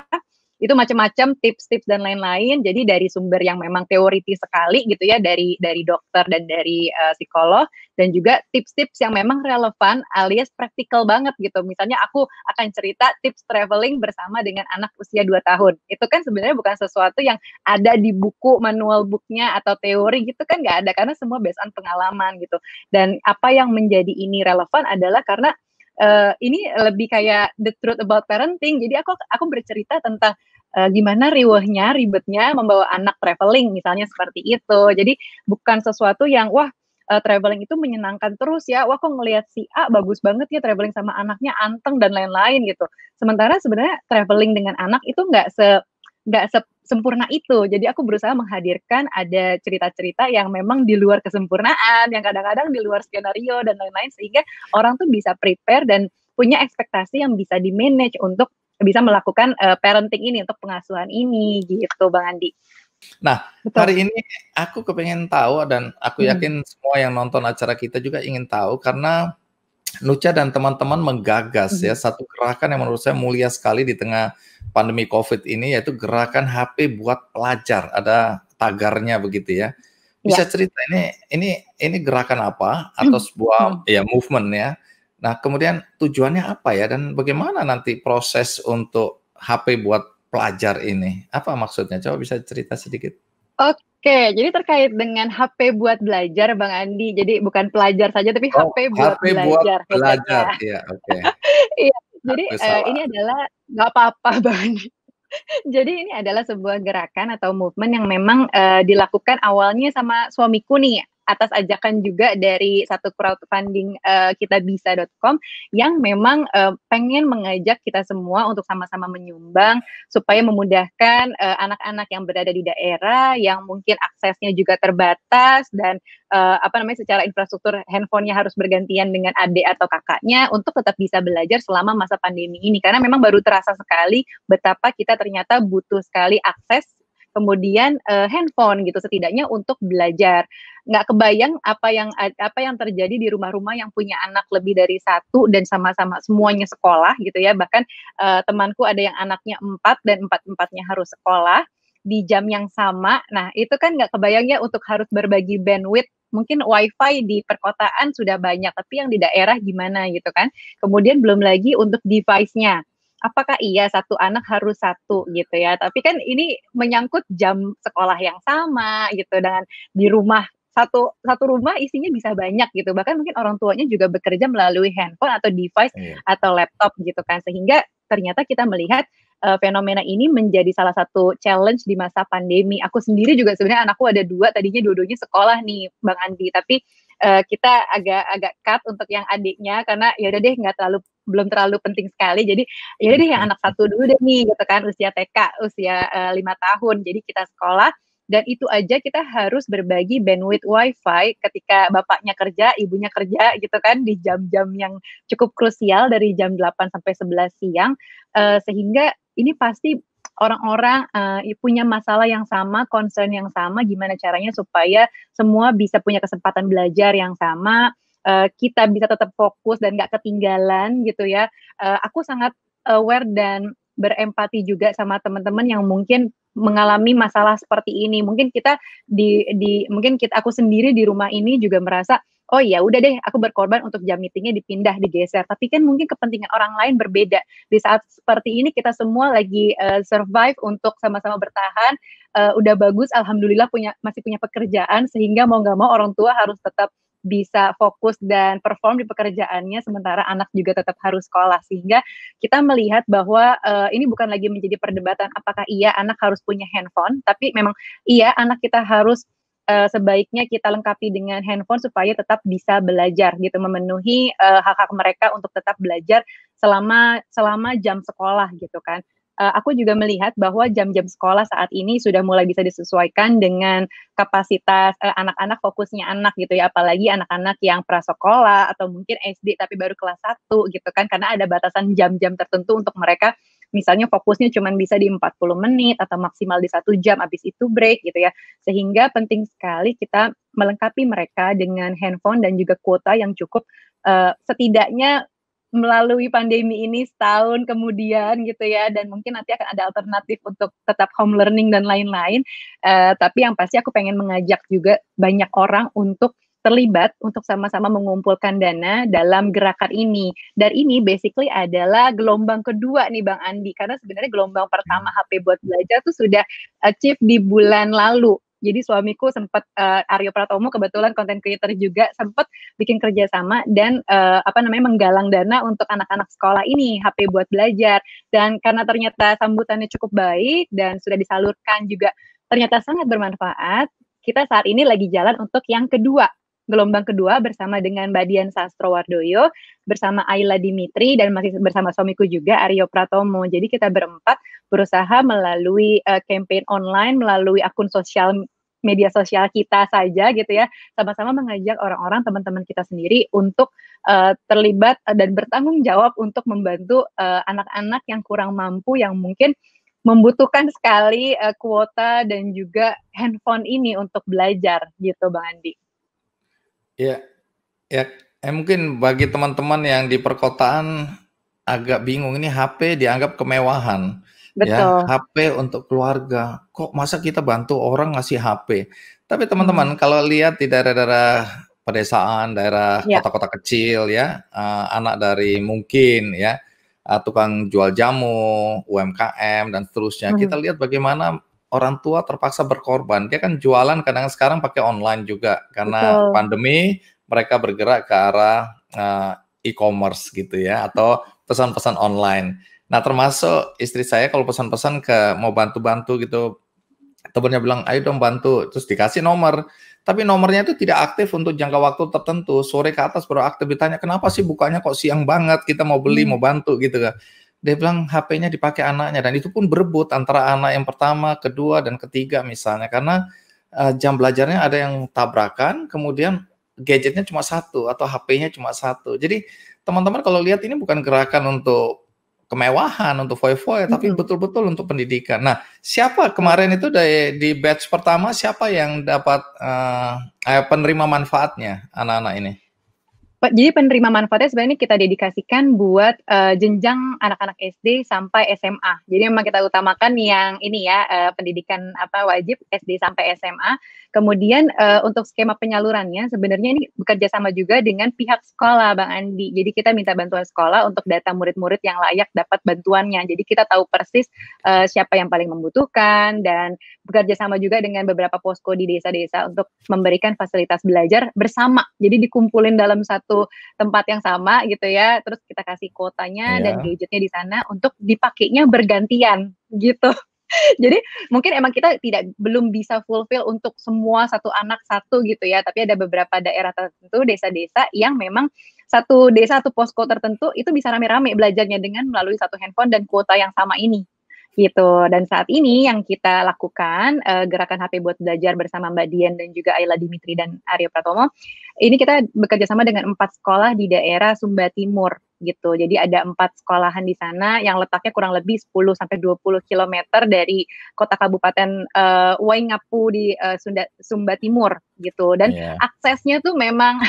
itu macam-macam tips-tips dan lain-lain. Jadi dari sumber yang memang teoritis sekali gitu ya, dari dokter dan dari psikolog, dan juga tips-tips yang memang relevan alias praktikal banget gitu. Misalnya aku akan cerita tips traveling bersama dengan anak usia 2 tahun. Itu kan sebenarnya bukan sesuatu yang ada di buku, manual booknya atau teori gitu kan nggak ada, karena semua based on pengalaman gitu. Dan apa yang menjadi ini relevan adalah karena ini lebih kayak the truth about parenting. Jadi aku bercerita tentang gimana riwehnya, ribetnya membawa anak traveling misalnya seperti itu. Jadi bukan sesuatu yang traveling itu menyenangkan terus ya. Wah, kok ngelihat si A bagus banget ya traveling sama anaknya, anteng dan lain-lain gitu. Sementara sebenarnya traveling dengan anak itu nggak sempurna itu. Jadi aku berusaha menghadirkan ada cerita-cerita yang memang di luar kesempurnaan, yang kadang-kadang di luar skenario dan lain-lain, sehingga orang tuh bisa prepare dan punya ekspektasi yang bisa di-manage untuk bisa melakukan parenting ini, untuk pengasuhan ini gitu, Bang Andi. Nah, Betul. hari ini aku kepengen tahu, dan aku yakin semua yang nonton acara kita juga ingin tahu, karena Nucha dan teman-teman menggagas ya satu gerakan yang menurut saya mulia sekali di tengah pandemi COVID ini, yaitu gerakan HP buat pelajar. Ada tagarnya begitu ya. Bisa cerita ini gerakan apa, atau sebuah ya movement ya. Nah, kemudian tujuannya apa ya, dan bagaimana nanti proses untuk HP buat pelajar ini? Apa maksudnya? Coba bisa cerita sedikit. Oke, jadi terkait dengan HP buat belajar, Bang Andi. Jadi bukan pelajar saja, tapi HP buat HP belajar. buat belajar, iya, oke. Iya, jadi ini adalah nggak apa-apa, Bang Andi. Jadi ini adalah sebuah gerakan atau movement yang memang dilakukan awalnya sama suamiku nih, atas ajakan juga dari satu crowdfunding kitabisa.com yang memang pengen mengajak kita semua untuk sama-sama menyumbang supaya memudahkan anak-anak yang berada di daerah yang mungkin aksesnya juga terbatas dan secara infrastruktur handphonenya harus bergantian dengan adik atau kakaknya untuk tetap bisa belajar selama masa pandemi ini, karena memang baru terasa sekali betapa kita ternyata butuh sekali akses kemudian handphone gitu setidaknya untuk belajar. Nggak kebayang apa yang terjadi di rumah-rumah yang punya anak lebih dari 1 dan sama-sama semuanya sekolah gitu ya. Bahkan temanku ada yang anaknya 4 dan 4-4-nya harus sekolah di jam yang sama. Nah, itu kan nggak kebayang ya untuk harus berbagi bandwidth. Mungkin wifi di perkotaan sudah banyak, tapi yang di daerah gimana gitu kan. Kemudian belum lagi untuk device-nya. Apakah iya satu anak harus 1 gitu ya, tapi kan ini menyangkut jam sekolah yang sama gitu, dengan di rumah satu rumah isinya bisa banyak gitu, bahkan mungkin orang tuanya juga bekerja melalui handphone atau device atau laptop gitu kan, sehingga ternyata kita melihat fenomena ini menjadi salah satu challenge di masa pandemi. Aku sendiri juga sebenarnya anakku ada 2, tadinya dua-duanya sekolah nih Bang Andi, tapi kita agak cut untuk yang adiknya karena ya udah deh belum terlalu penting sekali, jadi ya udah deh yang anak 1 dulu deh nih gitu kan, usia TK, usia 5 tahun, jadi kita sekolah dan itu aja kita harus berbagi bandwidth wifi ketika bapaknya kerja, ibunya kerja gitu kan, di jam-jam yang cukup krusial dari jam 8 sampai 11 siang, sehingga ini pasti orang-orang punya masalah yang sama, concern yang sama, gimana caranya supaya semua bisa punya kesempatan belajar yang sama, kita bisa tetap fokus dan nggak ketinggalan gitu ya. Aku sangat aware dan berempati juga sama teman-teman yang mungkin mengalami masalah seperti ini. Mungkin kita aku sendiri di rumah ini juga merasa, oh ya udah deh aku berkorban untuk jam meetingnya dipindah, digeser. Tapi kan mungkin kepentingan orang lain berbeda. Di saat seperti ini kita semua lagi survive untuk sama-sama bertahan. Udah bagus, alhamdulillah masih punya pekerjaan, sehingga mau nggak mau orang tua harus tetap bisa fokus dan perform di pekerjaannya, sementara anak juga tetap harus sekolah. Sehingga kita melihat bahwa ini bukan lagi menjadi perdebatan apakah iya anak harus punya handphone, tapi memang iya anak kita harus sebaiknya kita lengkapi dengan handphone supaya tetap bisa belajar gitu, memenuhi hak-hak mereka untuk tetap belajar selama jam sekolah gitu kan. Aku juga melihat bahwa jam-jam sekolah saat ini sudah mulai bisa disesuaikan dengan kapasitas anak-anak, fokusnya anak gitu ya, apalagi anak-anak yang prasekolah atau mungkin SD tapi baru kelas 1 gitu kan, karena ada batasan jam-jam tertentu untuk mereka, misalnya fokusnya cuma bisa di 40 menit atau maksimal di 1 jam, habis itu break gitu ya. Sehingga penting sekali kita melengkapi mereka dengan handphone dan juga kuota yang cukup, setidaknya melalui pandemi ini setahun kemudian gitu ya, dan mungkin nanti akan ada alternatif untuk tetap home learning dan lain-lain. Tapi yang pasti aku pengen mengajak juga banyak orang untuk terlibat untuk sama-sama mengumpulkan dana dalam gerakan ini. Dan ini basically adalah gelombang kedua nih Bang Andi, karena sebenarnya gelombang pertama HP buat belajar tuh sudah achieve di bulan lalu. Jadi suamiku sempat Aryo Pratomo kebetulan content creator juga sempat bikin kerjasama dan menggalang dana untuk anak-anak sekolah ini HP buat belajar, dan karena ternyata sambutannya cukup baik dan sudah disalurkan juga ternyata sangat bermanfaat, kita saat ini lagi jalan untuk yang kedua, gelombang kedua bersama dengan Mbak Dian Sastrowardoyo, bersama Ayla Dimitri, dan masih bersama suamiku juga Aryo Pratomo. Jadi kita berempat berusaha melalui campaign online, melalui akun media sosial kita saja gitu ya, sama-sama mengajak orang-orang, teman-teman kita sendiri untuk terlibat dan bertanggung jawab untuk membantu anak-anak yang kurang mampu, yang mungkin membutuhkan sekali kuota dan juga handphone ini untuk belajar gitu Bang Andi. Ya, mungkin bagi teman-teman yang di perkotaan agak bingung, ini HP dianggap kemewahan. Ya, Betul. HP untuk keluarga. Kok masa kita bantu orang ngasih HP? Tapi teman-teman kalau lihat di daerah-daerah pedesaan, daerah kota-kota kecil ya, anak dari mungkin ya tukang jual jamu, UMKM dan seterusnya. Kita lihat bagaimana orang tua terpaksa berkorban. Dia kan jualan kadang sekarang pakai online juga karena pandemi, mereka bergerak ke arah e-commerce gitu ya, atau pesan-pesan online. Nah, termasuk istri saya kalau pesan-pesan mau bantu-bantu gitu, temennya bilang, ayo dong bantu, terus dikasih nomor, tapi nomornya itu tidak aktif untuk jangka waktu tertentu, sore ke atas baru aktif. Ditanya, kenapa sih bukanya kok siang banget, kita mau beli, mau bantu gitu kan. Dia bilang HP-nya dipakai anaknya, dan itu pun berebut antara anak yang pertama, kedua, dan ketiga misalnya, karena jam belajarnya ada yang tabrakan, kemudian gadgetnya cuma satu, atau HP-nya cuma satu. Jadi teman-teman kalau lihat ini bukan gerakan untuk kemewahan, untuk foya-foya, tapi betul-betul untuk pendidikan. Nah, siapa kemarin itu di batch pertama, siapa yang dapat penerima manfaatnya anak-anak ini? Jadi penerima manfaatnya sebenarnya kita dedikasikan buat jenjang anak-anak SD sampai SMA. Jadi memang kita utamakan yang ini ya, pendidikan wajib SD sampai SMA. Kemudian untuk skema penyalurannya sebenarnya ini bekerja sama juga dengan pihak sekolah Bang Andi. Jadi kita minta bantuan sekolah untuk data murid-murid yang layak dapat bantuannya. Jadi kita tahu persis siapa yang paling membutuhkan, dan bekerja sama juga dengan beberapa posko di desa-desa untuk memberikan fasilitas belajar bersama. Jadi dikumpulin dalam satu tempat yang sama gitu ya, terus kita kasih kuotanya dan gadgetnya di sana untuk dipakainya bergantian gitu. Jadi mungkin emang kita belum bisa fulfill untuk semua satu anak satu gitu ya, tapi ada beberapa daerah tertentu, desa-desa yang memang satu desa, satu posko tertentu itu bisa rame-rame belajarnya dengan melalui satu handphone dan kuota yang sama ini gitu. Dan saat ini yang kita lakukan gerakan HP buat belajar bersama Mbak Dian dan juga Ayla Dimitri dan Aryo Pratomo, ini kita bekerja sama dengan 4 sekolah di daerah Sumba Timur gitu. Jadi ada 4 sekolahan di sana yang letaknya kurang lebih 10 sampai 20 km dari kota kabupaten Waingapu di Sumba Timur gitu. Dan aksesnya tuh memang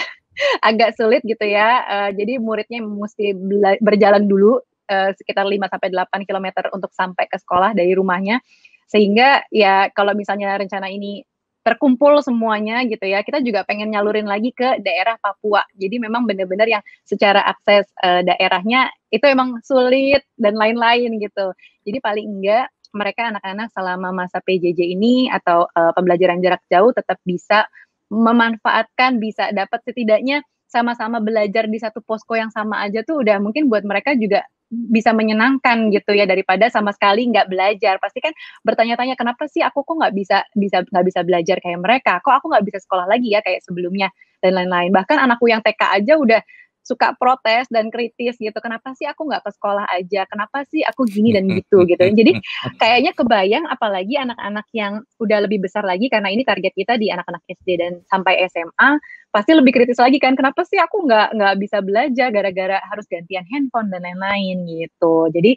agak sulit gitu ya. Jadi muridnya mesti berjalan dulu sekitar 5 sampai 8 km untuk sampai ke sekolah dari rumahnya. Sehingga ya kalau misalnya rencana ini terkumpul semuanya gitu ya. Kita juga pengen nyalurin lagi ke daerah Papua. Jadi memang benar-benar yang secara akses daerahnya itu emang sulit dan lain-lain gitu. Jadi paling enggak mereka anak-anak selama masa PJJ ini atau pembelajaran jarak jauh tetap bisa memanfaatkan, bisa dapat setidaknya sama-sama belajar di satu posko yang sama aja tuh udah mungkin buat mereka juga bisa menyenangkan gitu ya, daripada sama sekali nggak belajar. Pasti kan bertanya-tanya, kenapa sih aku kok nggak bisa belajar kayak mereka, kok aku nggak bisa sekolah lagi ya kayak sebelumnya, dan lain-lain. Bahkan anakku yang TK aja udah suka protes dan kritis gitu, kenapa sih aku nggak ke sekolah aja, kenapa sih aku gini dan gitu gitu. Jadi kayaknya kebayang apalagi anak-anak yang udah lebih besar lagi, karena ini target kita di anak-anak SD dan sampai SMA, pasti lebih kritis lagi kan, kenapa sih aku nggak bisa belajar gara-gara harus gantian handphone dan lain-lain gitu. Jadi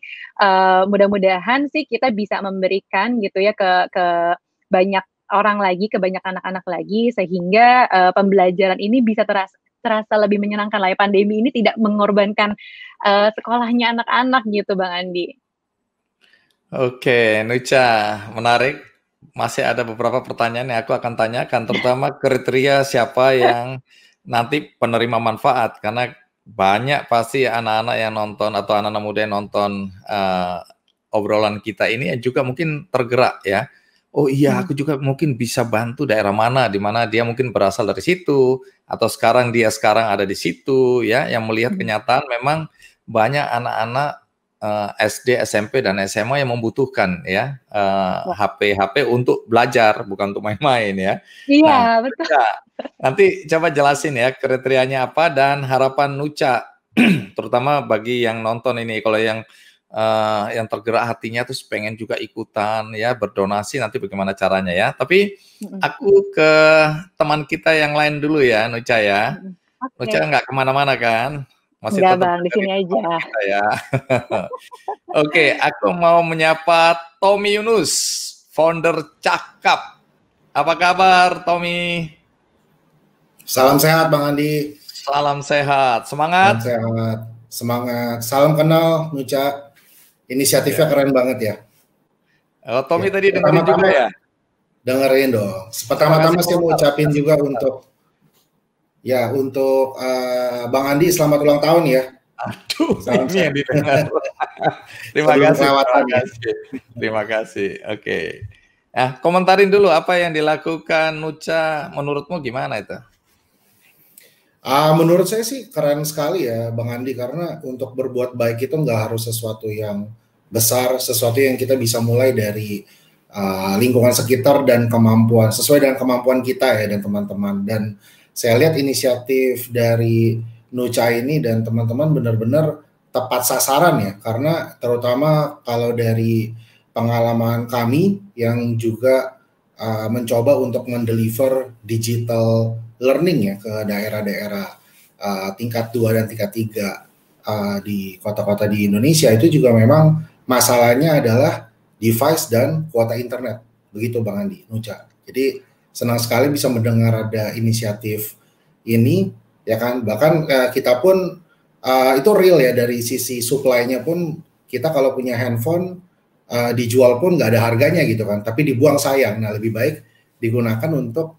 mudah-mudahan sih kita bisa memberikan gitu ya ke banyak orang lagi, ke banyak anak-anak lagi, sehingga pembelajaran ini bisa terasa lebih menyenangkan lah ya. Pandemi ini tidak mengorbankan sekolahnya anak-anak gitu, Bang Andi. Oke, Nucha, menarik. Masih ada beberapa pertanyaan yang aku akan tanyakan, terutama kriteria siapa yang nanti penerima manfaat, karena banyak pasti anak-anak yang nonton atau anak-anak muda yang nonton obrolan kita ini juga mungkin tergerak ya. Oh iya, aku juga mungkin bisa bantu daerah mana, di mana dia mungkin berasal dari situ, atau dia sekarang ada di situ ya, yang melihat kenyataan memang banyak anak-anak SD, SMP, dan SMA yang membutuhkan ya HP untuk belajar, bukan untuk main-main ya. Iya, betul. Nanti coba jelasin ya kriterianya apa dan harapan Nucha, terutama bagi yang nonton ini, kalau yang tergerak hatinya terus pengen juga ikutan ya, berdonasi, nanti bagaimana caranya ya. Tapi aku ke teman kita yang lain dulu ya, Nucha ya. Nucha nggak kemana-mana kan? Masih enggak, tetap Bang, di sini aja. Ya. Oke, aku mau menyapa Tommy Yunus, founder Cakap. Apa kabar, Tommy? Salam sehat, Bang Andi. Salam sehat, semangat. Salam sehat, semangat. Salam kenal, Nucha. Inisiatifnya keren banget ya. Oh, Tommy tadi dengerin juga ya? Dengerin dong. Pertama-tama saya mau ucapin juga untuk Bang Andi, selamat ulang tahun ya. Aduh, ini yang didengar. Terima kasih. Oke. Nah, komentarin dulu apa yang dilakukan Nucha, menurutmu gimana itu? Menurut saya sih keren sekali ya, Bang Andi, karena untuk berbuat baik itu nggak harus sesuatu yang besar, sesuatu yang kita bisa mulai dari lingkungan sekitar dan kemampuan, sesuai dengan kemampuan kita ya dan teman-teman. Dan saya lihat inisiatif dari Nucha ini dan teman-teman benar-benar tepat sasaran ya, karena terutama kalau dari pengalaman kami yang juga mencoba untuk mendeliver digital learning ya ke daerah-daerah tingkat 2 dan tingkat 3 di kota-kota di Indonesia, itu juga memang masalahnya adalah device dan kuota internet. Begitu Bang Andi, Nucha. Jadi senang sekali bisa mendengar ada inisiatif ini, ya kan. Bahkan kita pun itu real ya, dari sisi supply-nya pun kita kalau punya handphone dijual pun nggak ada harganya gitu kan, tapi dibuang sayang. Nah, lebih baik digunakan untuk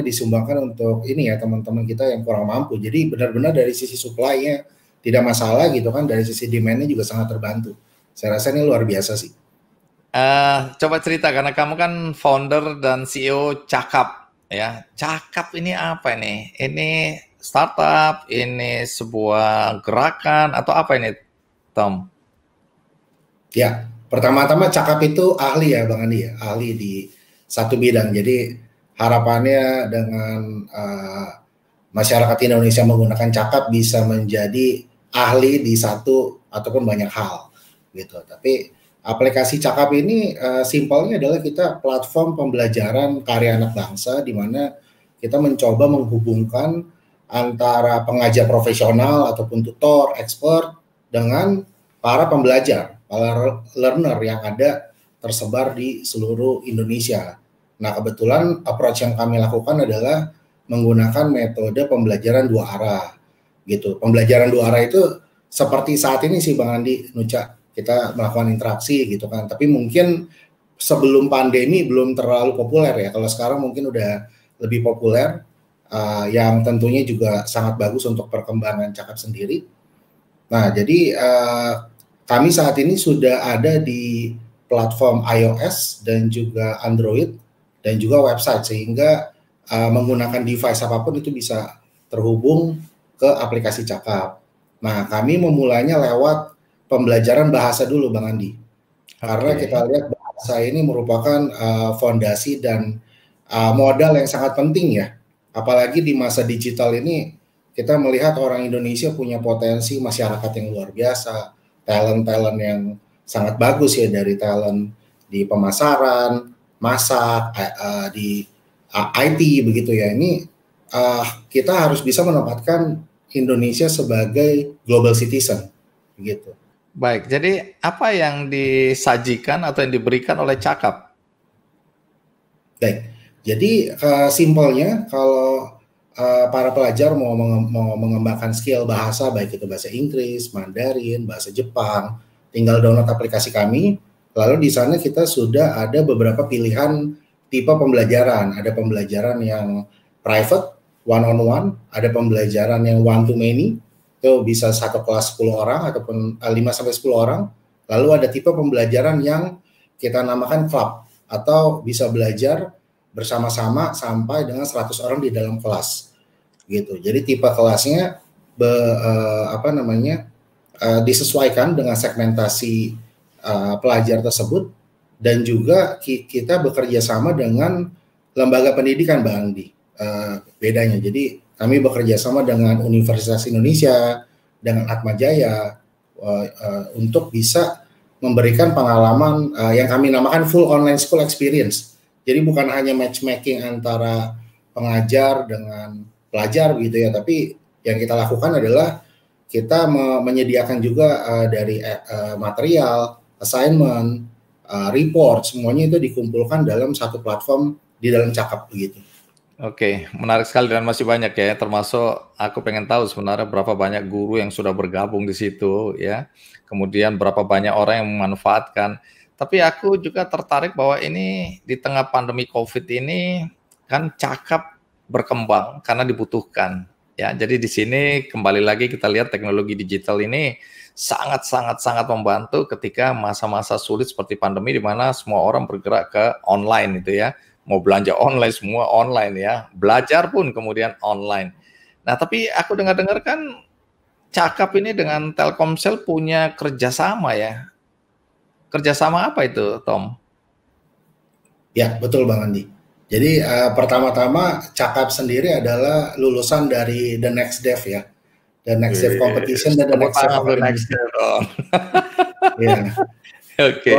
disumbangkan untuk ini ya, teman-teman kita yang kurang mampu. Jadi benar-benar dari sisi supply-nya tidak masalah gitu kan, dari sisi demand-nya juga sangat terbantu. Saya rasa ini luar biasa sih. Coba cerita, karena kamu kan founder dan CEO Cakap ya. Cakap ini apa ini? Ini startup, ini sebuah gerakan, atau apa ini, Tom? Ya, pertama-tama Cakap itu ahli ya Bang Andi ya, ahli di satu bidang. Jadi harapannya dengan masyarakat Indonesia menggunakan Cakap bisa menjadi ahli di satu ataupun banyak hal gitu. Tapi aplikasi Cakap ini simpelnya adalah kita platform pembelajaran karya anak bangsa, di mana kita mencoba menghubungkan antara pengajar profesional ataupun tutor, expert dengan para pembelajar, para learner yang ada tersebar di seluruh Indonesia. Nah, kebetulan approach yang kami lakukan adalah menggunakan metode pembelajaran 2 arah gitu. Pembelajaran 2 arah itu seperti saat ini sih Bang Andi, Nucha, kita melakukan interaksi gitu kan, tapi mungkin sebelum pandemi belum terlalu populer ya. Kalau sekarang mungkin udah lebih populer, yang tentunya juga sangat bagus untuk perkembangan Cakap sendiri. Nah, jadi kami saat ini sudah ada di platform iOS dan juga Android dan juga website, sehingga menggunakan device apapun itu bisa terhubung ke aplikasi Cakap. Nah, kami memulainya lewat pembelajaran bahasa dulu, Bang Andi. Karena kita lihat bahasa ini merupakan fondasi dan modal yang sangat penting ya. Apalagi di masa digital ini, kita melihat orang Indonesia punya potensi masyarakat yang luar biasa, talent-talent yang sangat bagus ya, dari talent di pemasaran, masak, di IT begitu ya. Ini kita harus bisa menempatkan Indonesia sebagai global citizen begitu. Baik, jadi apa yang disajikan atau yang diberikan oleh Cakap? Baik, jadi simpelnya kalau para pelajar mau mengembangkan skill bahasa, baik itu bahasa Inggris, Mandarin, bahasa Jepang, tinggal download aplikasi kami. Lalu di sana kita sudah ada beberapa pilihan tipe pembelajaran. Ada pembelajaran yang private, one-on-one, ada pembelajaran yang one-to-many, itu bisa satu kelas 10 orang ataupun 5-10 orang. Lalu ada tipe pembelajaran yang kita namakan club, atau bisa belajar bersama-sama sampai dengan 100 orang di dalam kelas gitu. Jadi tipe kelasnya disesuaikan dengan segmentasi pelajar tersebut, dan juga kita bekerja sama dengan lembaga pendidikan, Bang Andi. Bedanya, jadi kami bekerja sama dengan Universitas Indonesia, dengan Atmajaya untuk bisa memberikan pengalaman yang kami namakan full online school experience. Jadi bukan hanya matchmaking antara pengajar dengan pelajar gitu ya, tapi yang kita lakukan adalah kita menyediakan juga dari material, assignment, report, semuanya itu dikumpulkan dalam satu platform di dalam Cakap begitu. Oke, menarik sekali dan masih banyak ya, termasuk aku pengen tahu sebenarnya berapa banyak guru yang sudah bergabung di situ ya, kemudian berapa banyak orang yang memanfaatkan. Tapi aku juga tertarik bahwa ini di tengah pandemi COVID ini kan Cakap berkembang karena dibutuhkan ya. Jadi di sini kembali lagi kita lihat teknologi digital ini sangat membantu ketika masa-masa sulit seperti pandemi di mana semua orang bergerak ke online itu ya. Mau belanja online semua online ya. Belajar pun kemudian online. Nah, tapi aku dengar-dengar kan Cakap ini dengan Telkomsel punya kerjasama ya. Kerjasama apa itu, Tom? Ya, betul Bang Andi. Jadi pertama-tama Cakap sendiri adalah lulusan dari The Next Dev ya. The Next Dev Competition dan The Next Dev Academy. Ya.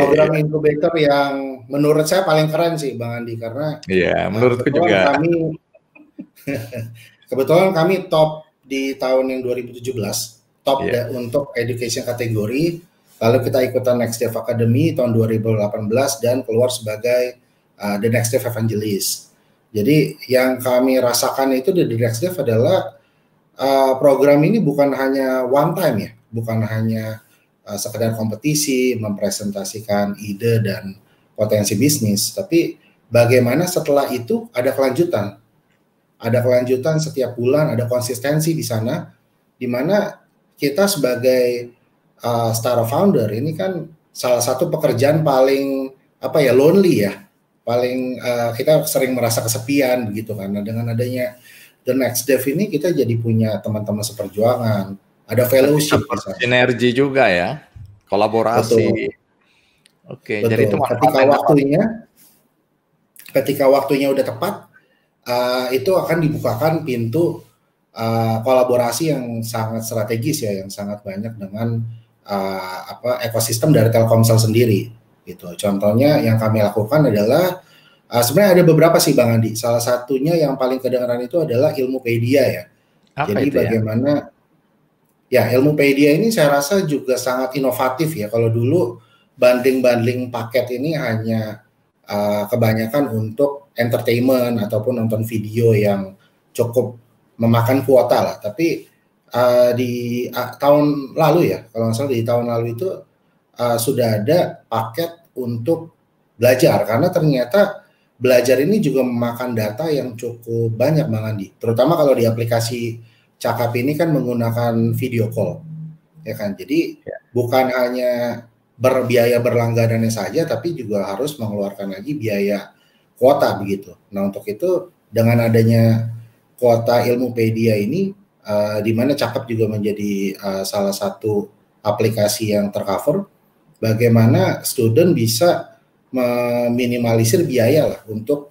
Program incubator yang menurut saya paling keren sih Bang Andi, karena menurutku juga. Kebetulan kami top di tahun yang 2017, top untuk education kategori. Lalu kita ikutan Next Dev Academy tahun 2018 dan keluar sebagai The Next Dev Evangelist. Jadi yang kami rasakan itu di The Next Dev adalah program ini bukan hanya one time ya, bukan hanya sekedar kompetisi, mempresentasikan ide dan potensi bisnis, tapi bagaimana setelah itu ada kelanjutan. Ada kelanjutan setiap bulan, ada konsistensi di sana, di mana kita sebagai startup founder ini kan salah satu pekerjaan paling lonely ya, paling kita sering merasa kesepian begitu kan. Nah, dengan adanya The Next Dev ini kita jadi punya teman-teman seperjuangan, ada fellowship, sinergi juga ya, kolaborasi. Betul. Oke, betul. Jadi itu ketika waktunya udah tepat, itu akan dibukakan pintu kolaborasi yang sangat strategis ya, yang sangat banyak dengan ekosistem dari Telkomsel sendiri gitu. Contohnya yang kami lakukan adalah sebenarnya ada beberapa sih Bang Andi. Salah satunya yang paling kedengaran itu adalah Ilmupedia ya. Jadi bagaimana ya Ilmupedia ini saya rasa juga sangat inovatif ya. Kalau dulu bundling paket ini hanya kebanyakan untuk entertainment ataupun nonton video yang cukup memakan kuota lah. Tapi di tahun lalu ya, kalau nggak salah di tahun lalu itu sudah ada paket untuk belajar, karena ternyata belajar ini juga memakan data yang cukup banyak Bang Andi. Terutama kalau di aplikasi Cakap ini kan menggunakan video call, ya kan. Jadi bukan hanya berbiaya berlangganannya saja, tapi juga harus mengeluarkan lagi biaya kuota begitu. Nah untuk itu dengan adanya kuota Ilmupedia ini, di mana Cakap juga menjadi salah satu aplikasi yang tercover, bagaimana student bisa meminimalisir biaya lah untuk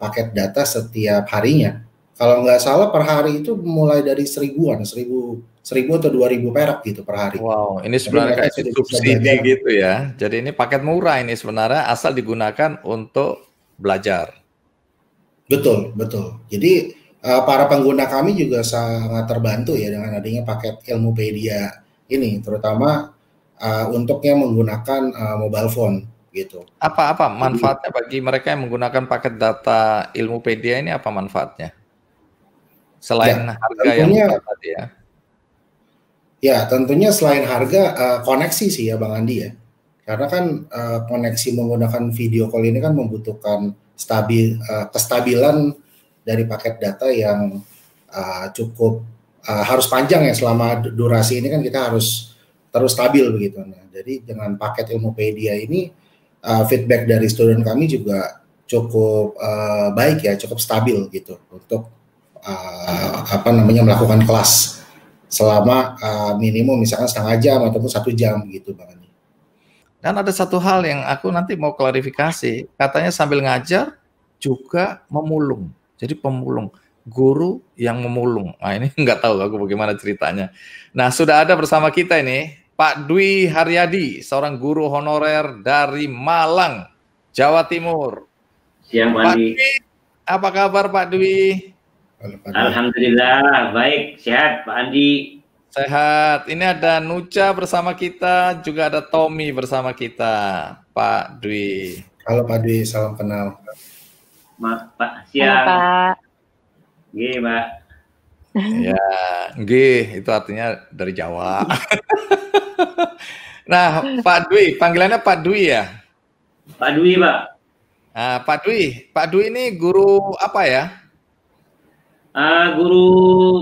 paket data setiap harinya. Kalau nggak salah per hari itu mulai dari seribu atau 2.000 perak gitu per hari. Wow, ini sebenarnya kayak subsidi gitu ya. Jadi ini paket murah ini sebenarnya asal digunakan untuk belajar. Betul. Jadi para pengguna kami juga sangat terbantu ya dengan adanya paket Ilmupedia ini, terutama untuk yang menggunakan mobile phone gitu. Apa manfaatnya bagi mereka yang menggunakan paket data Ilmupedia ini, apa manfaatnya? Selain harga yang murah tadi ya. Ya, tentunya selain harga, koneksi sih ya Bang Andi ya. Karena kan koneksi menggunakan video call ini kan membutuhkan kestabilan dari paket data yang cukup harus panjang ya, selama durasi ini kan kita harus terus stabil begitu. Nah, jadi dengan paket Ilmupedia ini feedback dari student kami juga cukup baik ya, cukup stabil gitu untuk melakukan kelas selama minimum misalkan setengah jam ataupun 1 jam gitu Bang Andi. Dan ada satu hal yang aku nanti mau klarifikasi, katanya sambil ngajar juga memulung. Jadi pemulung, guru yang memulung. Nah ini nggak tahu aku bagaimana ceritanya. Nah sudah ada bersama kita ini Pak Dwi Haryadi, seorang guru honorer dari Malang, Jawa Timur. Siang Pak Andi. Apa kabar Pak Dwi? Alhamdulillah, baik, sehat Pak Andi. Sehat. Ini ada Nucha bersama kita, juga ada Tommy bersama kita, Pak Dwi. Halo Pak Dwi, salam kenal. Pak, siang. Halo Pak. Nggih, Pak. Ya, nggih, itu artinya dari Jawa. Nah, Pak Dwi, panggilannya Pak Dwi ya? Pak Dwi, Pak. Nah, Pak Dwi ini guru apa ya? Guru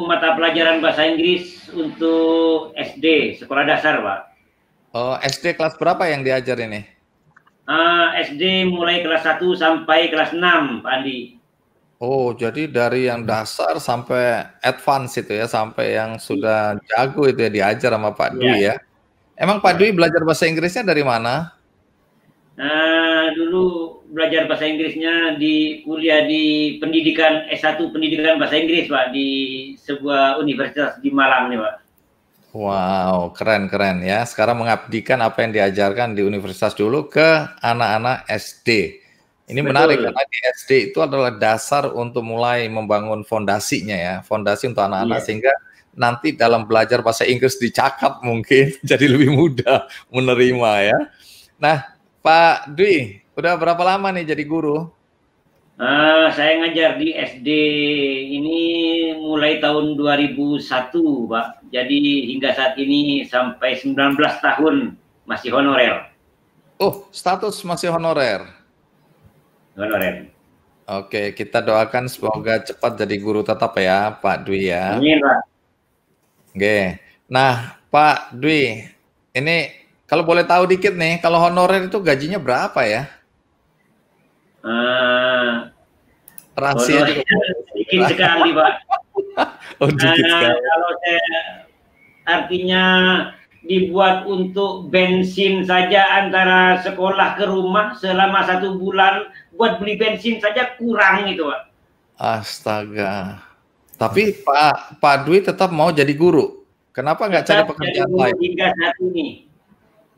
mata pelajaran bahasa Inggris untuk SD, sekolah dasar, Pak. Oh, SD kelas berapa yang diajar ini? SD mulai kelas 1 sampai kelas 6, Pak Andi. Oh, jadi dari yang dasar sampai advance itu ya, sampai yang sudah jago itu ya diajar sama Pak Dwi ya. Emang Pak Dwi belajar bahasa Inggrisnya dari mana? Dulu belajar bahasa Inggrisnya di kuliah di pendidikan S1 pendidikan bahasa Inggris, Pak, di sebuah universitas di Malang nih, Pak. Wow, keren ya. Sekarang mengabdikan apa yang diajarkan di universitas dulu ke anak-anak SD. Ini menarik karena di SD itu adalah dasar untuk mulai membangun fondasinya ya, fondasi untuk anak-anak sehingga nanti dalam belajar bahasa Inggris di Cakap mungkin jadi lebih mudah menerima ya. Nah, Pak Dwi, udah berapa lama nih jadi guru? Saya ngajar di SD ini mulai tahun 2001, Pak. Jadi hingga saat ini sampai 19 tahun masih honorer. Oh, status masih honorer. Honorer. Oke, kita doakan semoga cepat jadi guru tetap ya, Pak Dwi ya. Amin, Pak. Oke. Nah, Pak Dwi, ini kalau boleh tahu dikit nih, kalau honorer itu gajinya berapa ya? Rahasia juga. Sedikit sekali, Pak. Oh, dikit sekali. Kalau saya artinya dibuat untuk bensin saja antara sekolah ke rumah selama 1 bulan, buat beli bensin saja kurang gitu, Pak. Astaga. Tapi Pak Dwi tetap mau jadi guru. Kenapa nggak cari pekerjaan lain? Hingga saat ini.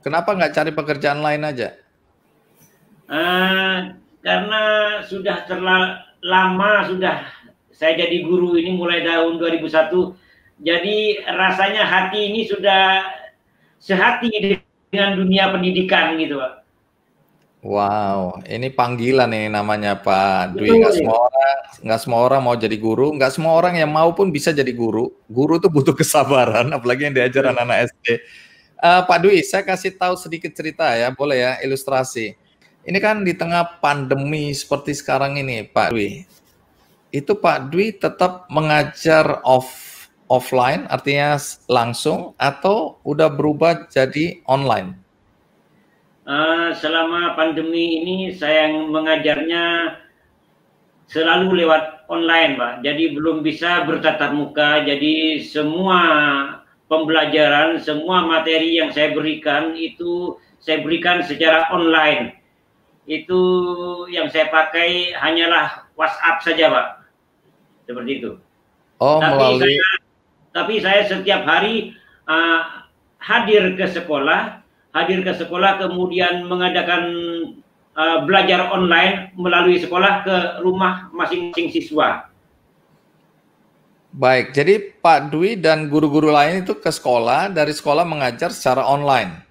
Kenapa nggak cari pekerjaan lain aja? Karena sudah lama sudah saya jadi guru ini mulai tahun 2001. Jadi rasanya hati ini sudah sehati dengan dunia pendidikan gitu, Pak. Wow, ini panggilan nih namanya Pak Dwi. Nggak semua orang mau jadi guru, nggak semua orang yang mau pun bisa jadi guru. Guru tuh butuh kesabaran, apalagi yang diajar anak-anak SD. Pak Dwi, saya kasih tahu sedikit cerita ya, boleh ya, ilustrasi. Ini kan di tengah pandemi seperti sekarang ini, Pak Dwi. Itu Pak Dwi tetap mengajar offline, artinya langsung, atau udah berubah jadi online? Selama pandemi ini saya mengajarnya selalu lewat online, Pak. Jadi belum bisa bertatap muka. Jadi semua pembelajaran, semua materi yang saya berikan itu saya berikan secara online. Itu yang saya pakai hanyalah WhatsApp saja, Pak. Seperti itu. Oh, melalui. Tapi saya setiap hari hadir ke sekolah, kemudian mengadakan belajar online melalui sekolah ke rumah masing-masing siswa. Baik, jadi Pak Dwi dan guru-guru lain itu ke sekolah, dari sekolah mengajar secara online.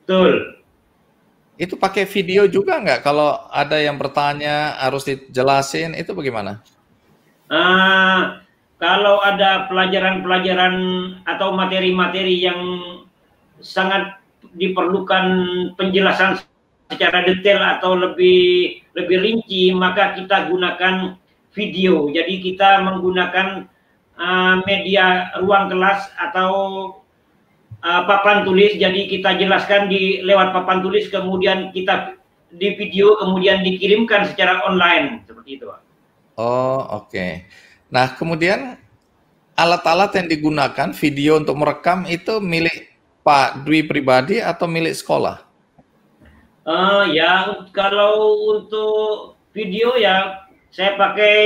Betul. Itu pakai video juga nggak? Kalau ada yang bertanya harus dijelasin, itu bagaimana? Kalau ada pelajaran-pelajaran atau materi-materi yang sangat diperlukan penjelasan secara detail atau lebih rinci, maka kita gunakan video. Jadi kita menggunakan media ruang kelas atau papan tulis. Jadi kita jelaskan lewat papan tulis, kemudian kita di video, kemudian dikirimkan secara online, seperti itu, Pak. Oh, oke. Nah, kemudian alat-alat yang digunakan video untuk merekam itu milik Pak Dwi pribadi atau milik sekolah? Ya, kalau untuk video ya saya pakai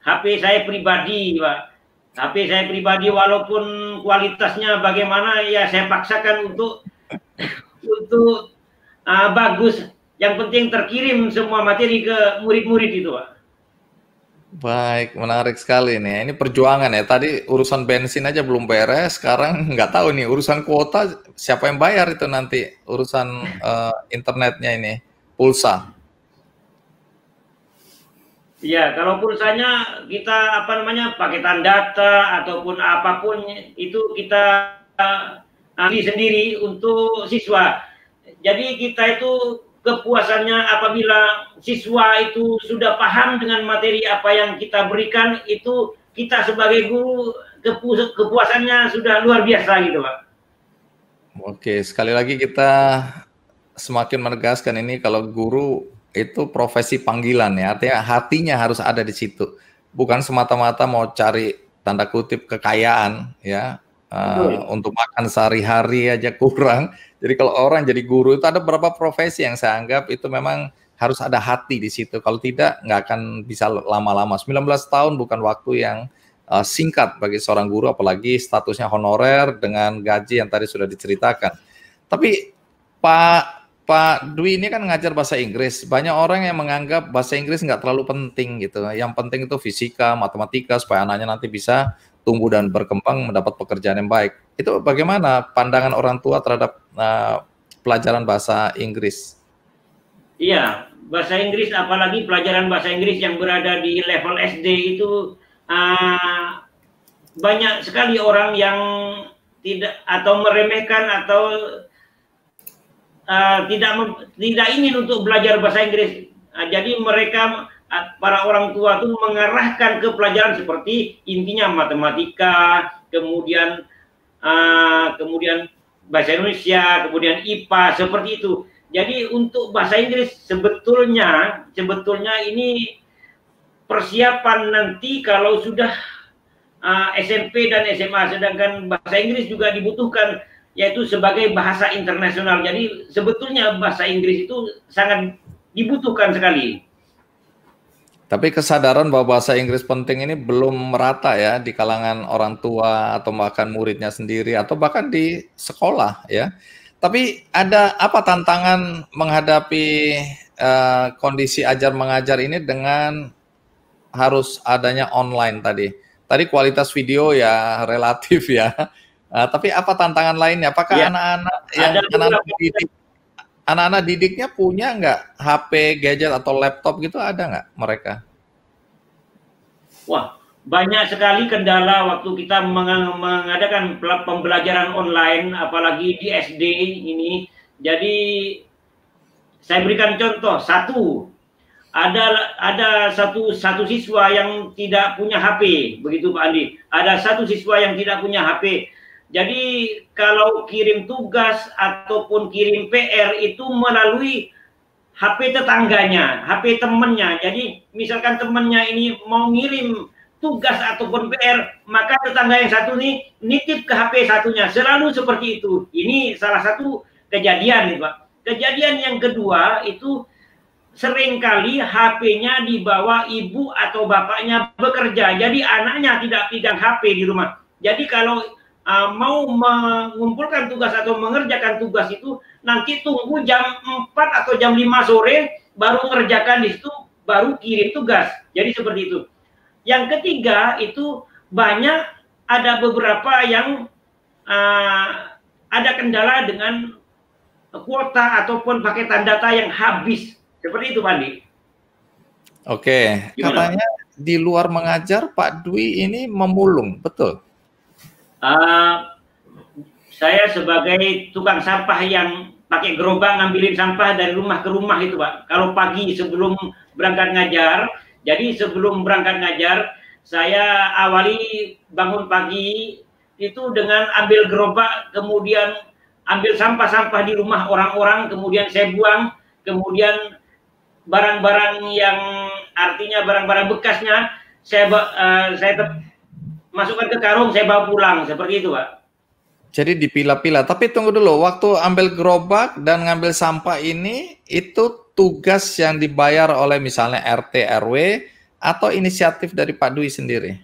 HP saya pribadi, Pak. HP saya pribadi, walaupun kualitasnya bagaimana ya saya paksakan untuk bagus. Yang penting terkirim semua materi ke murid-murid itu, Pak. Baik, menarik sekali nih. Ini perjuangan ya. Tadi urusan bensin aja belum beres, sekarang nggak tahu nih urusan kuota siapa yang bayar itu nanti, urusan internetnya ini, pulsa. Ya, kalau pulsanya kita paketan data ataupun apapun itu kita ambil sendiri untuk siswa. Jadi kita itu kepuasannya apabila siswa itu sudah paham dengan materi apa yang kita berikan, itu kita sebagai guru kepuasannya sudah luar biasa gitu, Pak. Oke, sekali lagi kita semakin menegaskan ini kalau guru itu profesi panggilan ya, artinya hatinya harus ada di situ. Bukan semata-mata mau cari tanda kutip kekayaan ya, untuk makan sehari-hari aja kurang. Jadi kalau orang jadi guru itu ada beberapa profesi yang saya anggap itu memang harus ada hati di situ. Kalau tidak nggak akan bisa lama-lama. 19 tahun bukan waktu yang singkat bagi seorang guru, apalagi statusnya honorer dengan gaji yang tadi sudah diceritakan. Tapi Pak Dwi ini kan ngajar bahasa Inggris. Banyak orang yang menganggap bahasa Inggris nggak terlalu penting gitu. Yang penting itu fisika, matematika supaya anaknya nanti bisa tumbuh dan berkembang mendapat pekerjaan yang baik. Itu bagaimana pandangan orang tua terhadap pelajaran bahasa Inggris? Iya, bahasa Inggris, apalagi pelajaran bahasa Inggris yang berada di level SD itu banyak sekali orang yang tidak atau meremehkan atau tidak ingin untuk belajar bahasa Inggris. Jadi mereka, para orang tua itu mengarahkan ke pelajaran seperti intinya matematika, kemudian bahasa Indonesia, kemudian IPA, seperti itu. Jadi untuk bahasa Inggris sebetulnya ini persiapan nanti kalau sudah SMP dan SMA, sedangkan bahasa Inggris juga dibutuhkan yaitu sebagai bahasa internasional. Jadi sebetulnya bahasa Inggris itu sangat dibutuhkan sekali. Tapi kesadaran bahwa bahasa Inggris penting ini belum merata ya di kalangan orang tua atau bahkan muridnya sendiri atau bahkan di sekolah ya. Tapi ada apa tantangan menghadapi kondisi ajar mengajar ini dengan harus adanya online tadi? Tadi kualitas video ya relatif ya. Tapi apa tantangan lainnya? Apakah anak-anak didiknya punya nggak HP, gadget atau laptop gitu, ada nggak mereka? Wah, banyak sekali kendala waktu kita mengadakan pembelajaran online, apalagi di SD ini. Jadi Saya berikan contoh satu. Ada satu siswa yang tidak punya HP, begitu Pak Andi. Ada satu siswa yang tidak punya HP. Jadi kalau kirim tugas ataupun kirim PR itu melalui HP tetangganya, HP temannya. Jadi misalkan temannya ini mau ngirim tugas ataupun PR, maka tetangga yang satu ini nitip ke HP satunya. Selalu seperti itu. Ini salah satu kejadian nih Pak. Kejadian yang kedua itu seringkali HP-nya dibawa ibu atau bapaknya bekerja. Jadi anaknya tidak pegang HP di rumah. Jadi kalau mau mengumpulkan tugas atau mengerjakan tugas itu, nanti tunggu jam 4 atau jam 5 sore baru mengerjakan di situ, baru kirim tugas. Jadi seperti itu. Yang ketiga itu banyak ada beberapa yang ada kendala dengan kuota ataupun paketan data yang habis. Seperti itu, Pak Andi. Oke, katanya di luar mengajar Pak Dwi ini memulung, betul? Saya sebagai tukang sampah yang pakai gerobak ngambilin sampah dari rumah ke rumah itu, Pak. Kalau pagi sebelum berangkat ngajar, jadi sebelum berangkat ngajar, saya awali bangun pagi itu dengan ambil gerobak, kemudian ambil sampah-sampah di rumah orang-orang, kemudian saya buang, kemudian barang-barang yang artinya barang-barang bekasnya saya masukkan ke karung, saya bawa pulang, seperti itu Pak. Jadi dipilah-pilah. Tapi tunggu dulu, waktu ambil gerobak dan ngambil sampah ini, itu tugas yang dibayar oleh misalnya RT RW atau inisiatif dari Pak Dwi sendiri?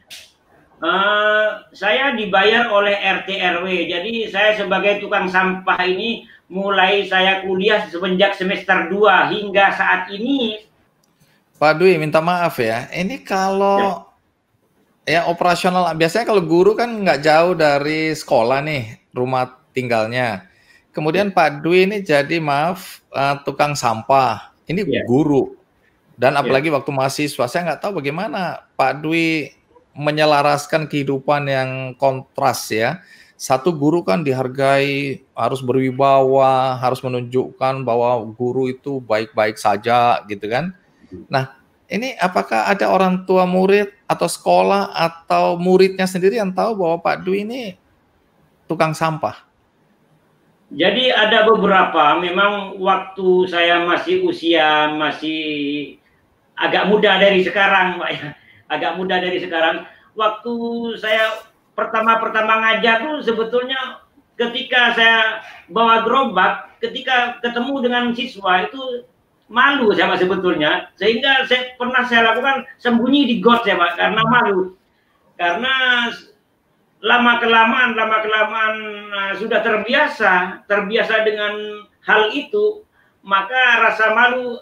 Saya dibayar oleh RT RW. Jadi saya sebagai tukang sampah ini mulai saya kuliah semenjak semester 2 hingga saat ini. Pak Dwi, minta maaf ya. Ini kalau ya operasional, biasanya kalau guru kan nggak jauh dari sekolah nih, rumah tinggalnya. Kemudian Pak Dwi ini jadi tukang sampah. Ini guru. Dan apalagi waktu mahasiswa, saya nggak tahu bagaimana Pak Dwi menyelaraskan kehidupan yang kontras ya. Satu guru kan dihargai, harus berwibawa, harus menunjukkan bahwa guru itu baik-baik saja gitu kan. Nah, ini apakah ada orang tua murid atau sekolah atau muridnya sendiri yang tahu bahwa Pak Dwi ini tukang sampah? Jadi ada beberapa, memang waktu saya masih usia agak muda dari sekarang, Pak ya. Agak muda dari sekarang. Waktu saya pertama-pertama ngajar tuh sebetulnya ketika saya bawa gerobak, ketika ketemu dengan siswa itu malu saya Pak sebetulnya. Sehingga pernah saya lakukan sembunyi di got saya Pak, karena malu. Karena lama-kelamaan sudah terbiasa dengan hal itu, maka rasa malu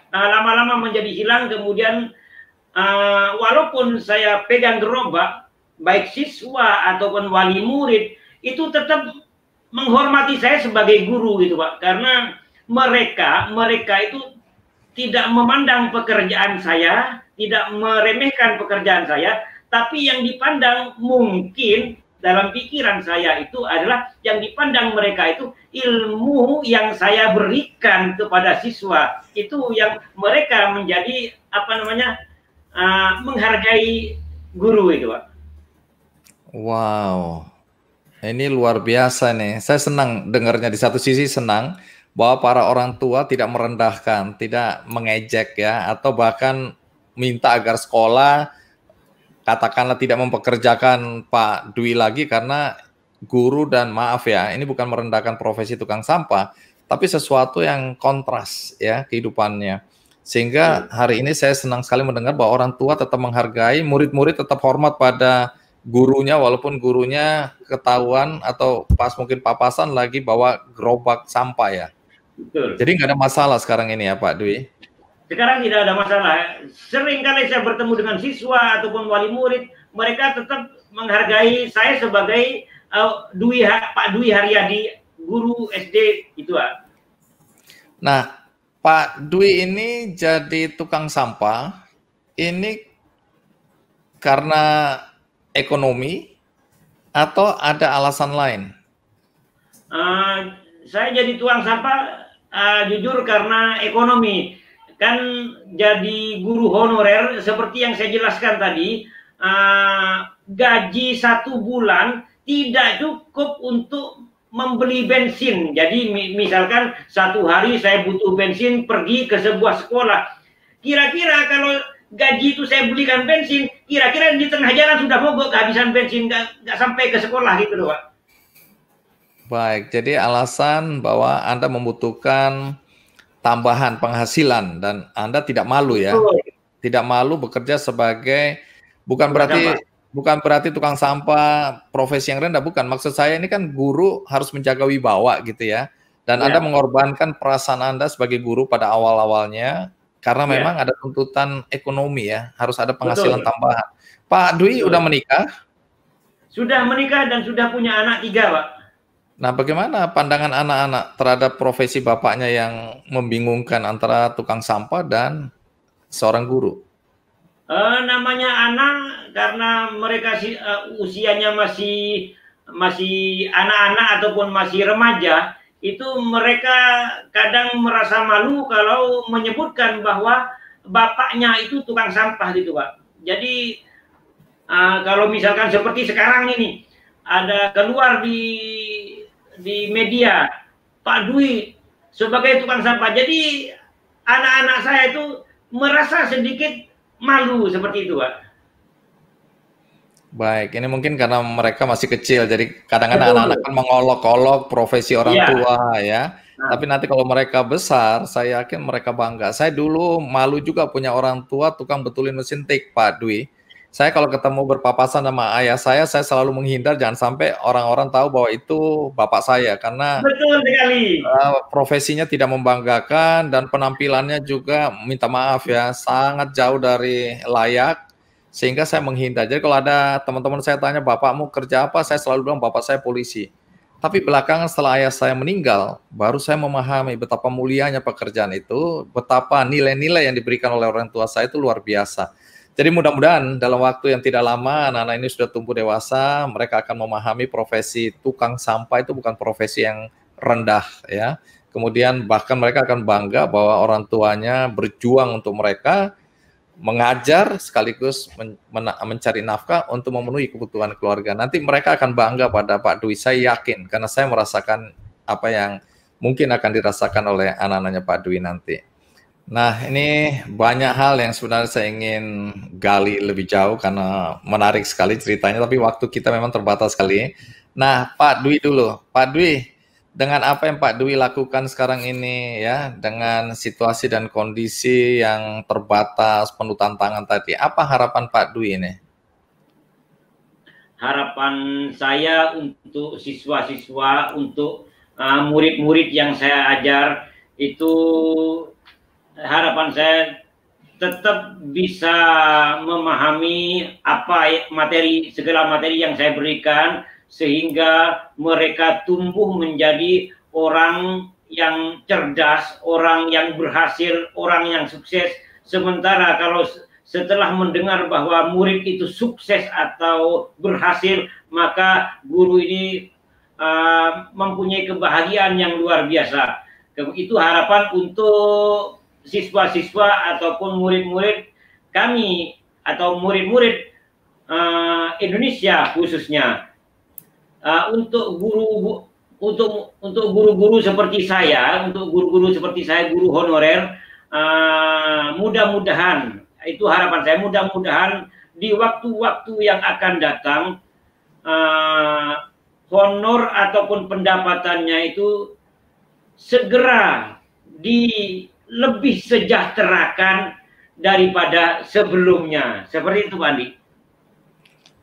lama-lama menjadi hilang. Kemudian walaupun saya pegang gerobak, baik siswa ataupun wali murid itu tetap menghormati saya sebagai guru gitu Pak, karena mereka itu tidak memandang pekerjaan saya, tidak meremehkan pekerjaan saya, tapi yang dipandang mungkin dalam pikiran saya itu adalah yang dipandang mereka itu ilmu yang saya berikan kepada siswa, itu yang mereka menjadi menghargai guru itu Pak. Wow, ini luar biasa nih. Saya senang dengarnya, di satu sisi senang bahwa para orang tua tidak merendahkan, tidak mengejek ya, atau bahkan minta agar sekolah katakanlah tidak mempekerjakan Pak Dwi lagi karena guru, dan maaf ya, ini bukan merendahkan profesi tukang sampah, tapi sesuatu yang kontras ya kehidupannya. Sehingga hari ini saya senang sekali mendengar bahwa orang tua tetap menghargai, murid-murid tetap hormat pada gurunya, walaupun gurunya ketahuan atau pas mungkin papasan lagi bawa gerobak sampah ya. Betul. Jadi nggak ada masalah sekarang ini ya Pak Dwi? Sekarang tidak ada masalah. Sering kali saya bertemu dengan siswa ataupun wali murid, mereka tetap menghargai saya sebagai Pak Dwi Haryadi, guru SD itu Pak. Nah, Pak Dwi ini jadi tukang sampah, ini karena ekonomi atau ada alasan lain? Saya jadi tukang sampah jujur karena ekonomi. Kan jadi guru honorer seperti yang saya jelaskan tadi, gaji 1 bulan tidak cukup untuk membeli bensin. Jadi misalkan 1 hari saya butuh bensin pergi ke sebuah sekolah. Kira-kira kalau gaji itu saya belikan bensin, kira-kira di tengah jalan sudah mogok, kehabisan bensin, nggak sampai ke sekolah gitu loh, Pak. Baik, jadi alasan bahwa Anda membutuhkan tambahan penghasilan dan Anda tidak malu ya, tidak malu bekerja sebagai bukan berarti tukang sampah profesi yang rendah, bukan. Maksud saya ini kan guru harus menjaga wibawa gitu ya, dan Anda mengorbankan perasaan Anda sebagai guru pada awal-awalnya karena memang ada tuntutan ekonomi ya, harus ada penghasilan tambahan. Pak Dwi udah menikah? Sudah menikah dan sudah punya anak 3, Pak. Nah, bagaimana pandangan anak-anak terhadap profesi bapaknya yang membingungkan antara tukang sampah dan seorang guru? Namanya anak karena mereka usianya masih anak-anak ataupun masih remaja, itu mereka kadang merasa malu kalau menyebutkan bahwa bapaknya itu tukang sampah gitu, Pak. Jadi kalau misalkan seperti sekarang ini ada keluar di media Pak Dwi sebagai tukang sampah, jadi anak-anak saya itu merasa sedikit malu seperti itu, Pak. Baik, ini mungkin karena mereka masih kecil, jadi kadang-kadang anak-anak kan mengolok-olok profesi orang tua ya. Tapi nanti kalau mereka besar, saya yakin mereka bangga. Saya dulu malu juga punya orang tua tukang betulin mesin tik, Pak Dwi. Saya kalau ketemu berpapasan sama ayah saya selalu menghindar, jangan sampai orang-orang tahu bahwa itu bapak saya, karena betul sekali. Profesinya tidak membanggakan dan penampilannya juga minta maaf ya, sangat jauh dari layak, sehingga saya menghindar. Jadi kalau ada teman-teman saya tanya, bapakmu kerja apa? Saya selalu bilang bapak saya polisi. Tapi belakangan setelah ayah saya meninggal, baru saya memahami betapa mulianya pekerjaan itu, betapa nilai-nilai yang diberikan oleh orang tua saya itu luar biasa. Jadi mudah-mudahan dalam waktu yang tidak lama anak-anak ini sudah tumbuh dewasa, mereka akan memahami profesi tukang sampah itu bukan profesi yang rendah ya. Kemudian bahkan mereka akan bangga bahwa orang tuanya berjuang untuk mereka, mengajar sekaligus mencari nafkah untuk memenuhi kebutuhan keluarga. Nanti mereka akan bangga pada Pak Dwi, saya yakin, karena saya merasakan apa yang mungkin akan dirasakan oleh anak-anaknya Pak Dwi nanti. Nah, ini banyak hal yang sebenarnya saya ingin gali lebih jauh karena menarik sekali ceritanya, tapi waktu kita memang terbatas sekali. Nah, Pak Dwi dulu. Pak Dwi, dengan apa yang Pak Dwi lakukan sekarang ini ya, dengan situasi dan kondisi yang terbatas, penuh tantangan tadi, apa harapan Pak Dwi ini? Harapan saya untuk siswa-siswa, untuk murid-murid yang saya ajar, itu harapan saya tetap bisa memahami apa segala materi yang saya berikan, sehingga mereka tumbuh menjadi orang yang cerdas, orang yang berhasil, orang yang sukses. Sementara kalau setelah mendengar bahwa murid itu sukses atau berhasil, maka guru ini mempunyai kebahagiaan yang luar biasa. Itu harapan untuk siswa-siswa ataupun murid-murid kami atau murid-murid Indonesia khususnya. Untuk guru-guru seperti saya, guru honorer, mudah-mudahan, itu harapan saya, mudah-mudahan di waktu-waktu yang akan datang honor ataupun pendapatannya itu segera lebih sejahterakan daripada sebelumnya. Seperti itu, Pak Andi.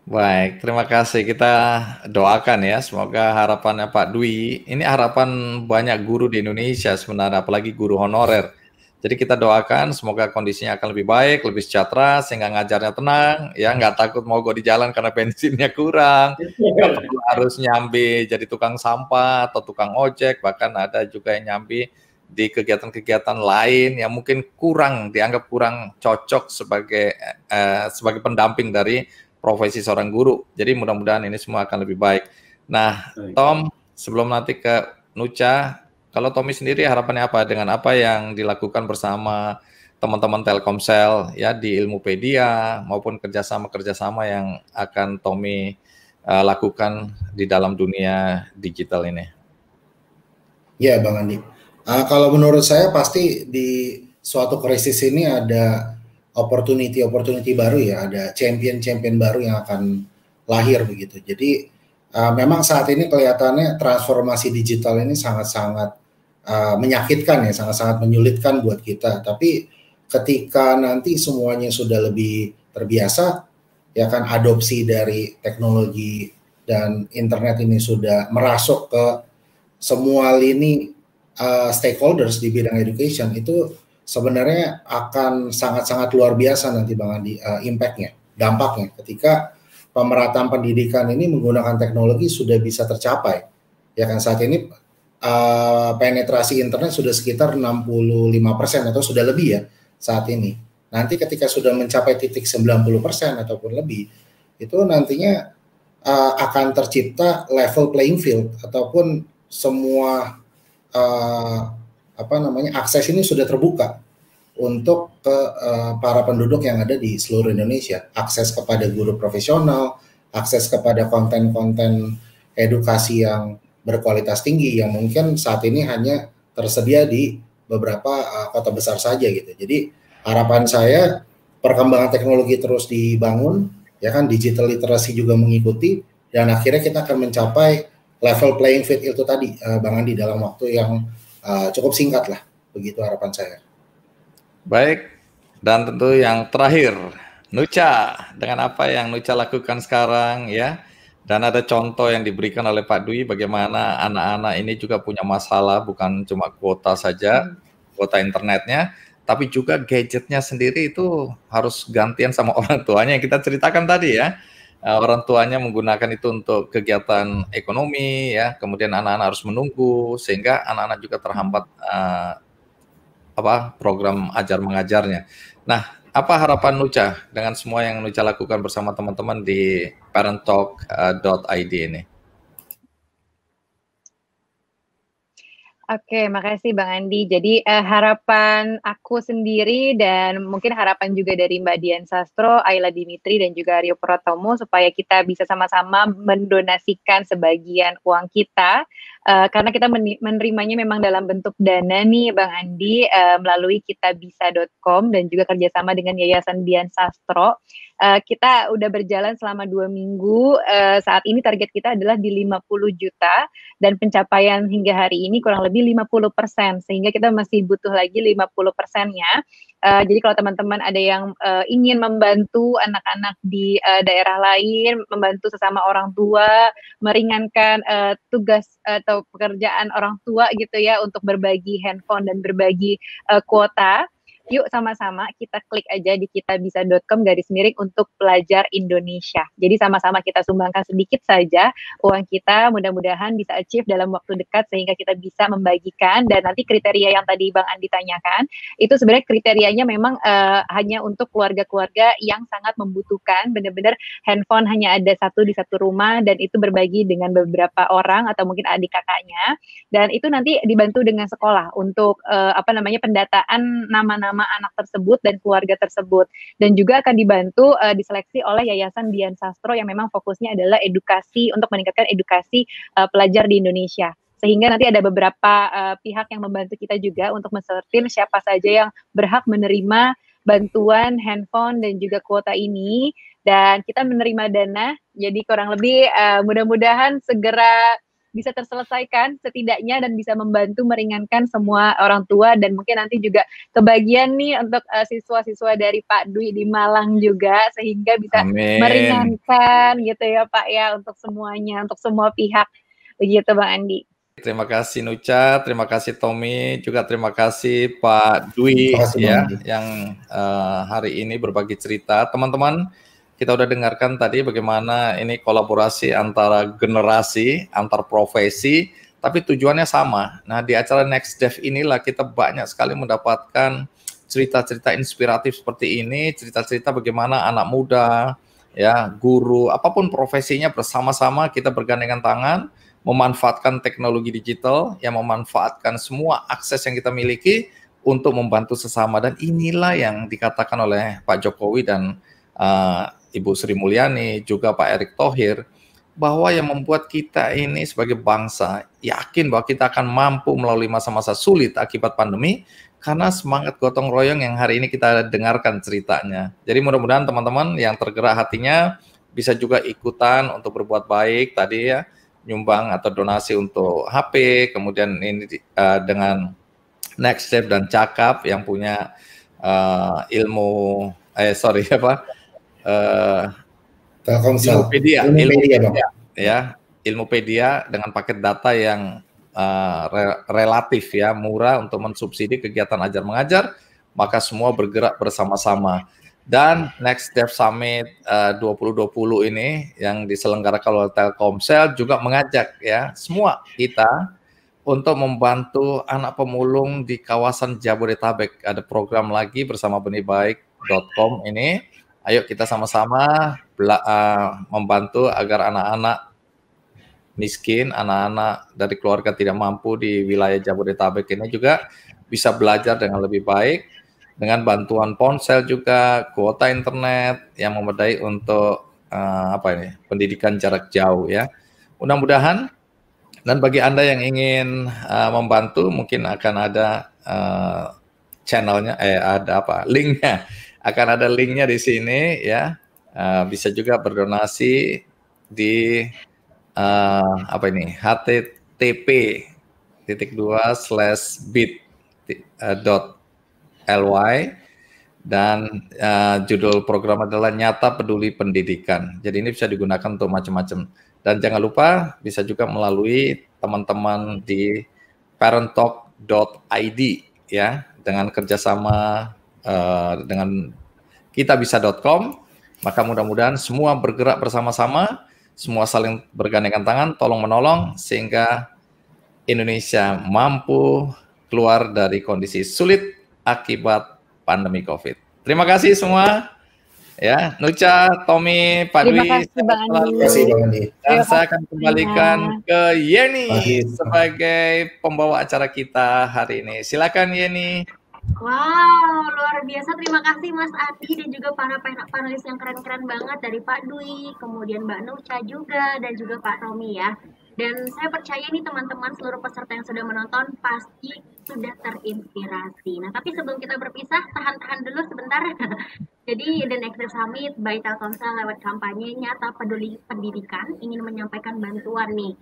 Baik, terima kasih. Kita doakan ya, semoga harapannya Pak Dwi, ini harapan banyak guru di Indonesia sebenarnya, apalagi guru honorer. Jadi kita doakan semoga kondisinya akan lebih baik, lebih sejahtera, sehingga ngajarnya tenang, ya nggak takut mogok di jalan karena bensinnya kurang, nggak perlu harus nyambi jadi tukang sampah atau tukang ojek, bahkan ada juga yang nyambi di kegiatan-kegiatan lain yang mungkin dianggap kurang cocok sebagai pendamping dari profesi seorang guru. Jadi mudah-mudahan ini semua akan lebih baik. Nah, Tom, sebelum nanti ke Nucha, Kalau Tommy sendiri harapannya apa dengan apa yang dilakukan bersama teman-teman Telkomsel ya di Ilmupedia maupun kerjasama-kerjasama yang akan Tommy lakukan di dalam dunia digital ini? Ya, Bang Andi. Kalau menurut saya pasti di suatu krisis ini ada opportunity baru ya, ada champion baru yang akan lahir begitu. Jadi memang saat ini kelihatannya transformasi digital ini sangat-sangat menyakitkan ya, sangat-sangat menyulitkan buat kita. Tapi ketika nanti semuanya sudah lebih terbiasa, ya kan adopsi dari teknologi dan internet ini sudah merasuk ke semua lini stakeholders di bidang education, itu sebenarnya akan sangat-sangat luar biasa nanti Bang Andi impact-nya, dampaknya ketika pemerataan pendidikan ini menggunakan teknologi sudah bisa tercapai. Ya kan saat ini penetrasi internet sudah sekitar 65% atau sudah lebih ya saat ini. Nanti ketika sudah mencapai titik 90% ataupun lebih, itu nantinya akan tercipta level playing field ataupun semua akses ini sudah terbuka untuk ke para penduduk yang ada di seluruh Indonesia. Akses kepada guru profesional, akses kepada konten-konten edukasi yang berkualitas tinggi yang mungkin saat ini hanya tersedia di beberapa kota besar saja gitu. Jadi harapan saya perkembangan teknologi terus dibangun, ya kan, digital literasi juga mengikuti, dan akhirnya kita akan mencapai level playing field itu tadi, Bang Andi, dalam waktu yang cukup singkat lah, begitu harapan saya. Baik, dan tentu yang terakhir, Nucha, dengan apa yang Nucha lakukan sekarang ya, dan ada contoh yang diberikan oleh Pak Dwi bagaimana anak-anak ini juga punya masalah, bukan cuma kuota saja, kuota internetnya, tapi juga gadgetnya sendiri itu harus gantian sama orang tuanya yang kita ceritakan tadi ya. Orang tuanya menggunakan itu untuk kegiatan ekonomi ya, kemudian anak-anak harus menunggu sehingga anak-anak juga terhambat program ajar mengajarnya. Nah, apa harapan Nucha dengan semua yang Nucha lakukan bersama teman-teman di parenttalk.id ini? Oke, makasih Bang Andi. Jadi harapan aku sendiri dan mungkin harapan juga dari Mbak Dian Sastro, Ayla Dimitri, dan juga Rio Pratomo supaya kita bisa sama-sama mendonasikan sebagian uang kita karena kita menerimanya memang dalam bentuk dana nih Bang Andi melalui kitabisa.com dan juga kerjasama dengan Yayasan Dian Sastro. Kita udah berjalan selama 2 minggu, saat ini target kita adalah di 50 juta dan pencapaian hingga hari ini kurang lebih 50%, sehingga kita masih butuh lagi 50%-nya. Jadi kalau teman-teman ada yang ingin membantu anak-anak di daerah lain, membantu sesama orang tua, meringankan tugas atau pekerjaan orang tua gitu ya untuk berbagi handphone dan berbagi kuota, yuk sama-sama kita klik aja di kitabisa.com /untuk pelajar Indonesia. Jadi sama-sama kita sumbangkan sedikit saja uang kita, mudah-mudahan bisa achieve dalam waktu dekat sehingga kita bisa membagikan. Dan nanti kriteria yang tadi Bang Andi tanyakan, itu sebenarnya kriterianya memang hanya untuk keluarga-keluarga yang sangat membutuhkan, benar-benar handphone hanya ada satu di satu rumah dan itu berbagi dengan beberapa orang atau mungkin adik kakaknya. Dan itu nanti dibantu dengan sekolah untuk pendataan nama-nama anak tersebut dan keluarga tersebut, dan juga akan dibantu diseleksi oleh Yayasan Dian Sastro yang memang fokusnya adalah edukasi untuk meningkatkan edukasi pelajar di Indonesia, sehingga nanti ada beberapa pihak yang membantu kita juga untuk mensortir siapa saja yang berhak menerima bantuan handphone dan juga kuota ini, dan kita menerima dana. Jadi kurang lebih mudah-mudahan segera bisa terselesaikan setidaknya dan bisa membantu meringankan semua orang tua, dan mungkin nanti juga kebagian nih untuk siswa-siswa dari Pak Dwi di Malang juga, sehingga bisa meringankan gitu ya Pak ya, untuk semuanya, untuk semua pihak. Begitu Bang Andi. Terima kasih Nucha, terima kasih Tommy, juga terima kasih Pak Dwi ya yang hari ini berbagi cerita. Teman-teman, kita udah dengarkan tadi bagaimana ini kolaborasi antara generasi, antar profesi, tapi tujuannya sama. Nah, di acara Next Dev inilah kita banyak sekali mendapatkan cerita-cerita inspiratif seperti ini, cerita-cerita bagaimana anak muda, ya, guru, apapun profesinya bersama-sama kita bergandengan tangan memanfaatkan teknologi digital, yang memanfaatkan semua akses yang kita miliki untuk membantu sesama. Dan inilah yang dikatakan oleh Pak Jokowi dan Ibu Sri Mulyani, juga Pak Erick Thohir, bahwa yang membuat kita ini sebagai bangsa yakin bahwa kita akan mampu melalui masa-masa sulit akibat pandemi karena semangat gotong royong yang hari ini kita dengarkan ceritanya. Jadi mudah-mudahan teman-teman yang tergerak hatinya bisa juga ikutan untuk berbuat baik tadi ya, nyumbang atau donasi untuk HP, kemudian ini dengan Next Step dan Cakap yang punya Ilmupedia, Ilmupedia dengan paket data yang relatif ya murah untuk mensubsidi kegiatan ajar mengajar, maka semua bergerak bersama-sama. Dan Next Step Summit 2020 ini yang diselenggarakan oleh Telkomsel juga mengajak ya semua kita untuk membantu anak pemulung di kawasan Jabodetabek. Ada program lagi bersama benihbaik.com ini. Ayo kita sama-sama membantu agar anak-anak miskin, anak-anak dari keluarga tidak mampu di wilayah Jabodetabek ini juga bisa belajar dengan lebih baik, dengan bantuan ponsel juga, kuota internet yang memadai untuk pendidikan jarak jauh ya. Mudah-mudahan, dan bagi Anda yang ingin membantu, mungkin akan ada channelnya, linknya. Akan ada linknya di sini ya, bisa juga berdonasi di http://bit.ly dan judul program adalah Nyata Peduli Pendidikan. Jadi ini bisa digunakan untuk macam-macam. Dan jangan lupa bisa juga melalui teman-teman di parenttalk.id ya, dengan kerjasama dengan kitabisa.com, maka mudah-mudahan semua bergerak bersama-sama, semua saling bergandengan tangan, tolong menolong sehingga Indonesia mampu keluar dari kondisi sulit akibat pandemi COVID. Terima kasih semua. Ya, Nucha, Tommy, Pak Dwi. Terima kasih Bang Andi. Dan saya akan kembalikan ke Yeni sebagai pembawa acara kita hari ini. Silakan Yeni. Wow, luar biasa. Terima kasih Mas Adi dan juga para panelis yang keren-keren banget dari Pak Dwi, kemudian Mbak Nucha juga, dan juga Pak Tommy ya. Dan saya percaya nih teman-teman seluruh peserta yang sudah menonton pasti sudah terinspirasi. Nah, tapi sebelum kita berpisah, tahan-tahan dulu sebentar. Jadi, The Next Step Summit by Telkomsel lewat kampanye Nyata Peduli Pendidikan ingin menyampaikan bantuan nih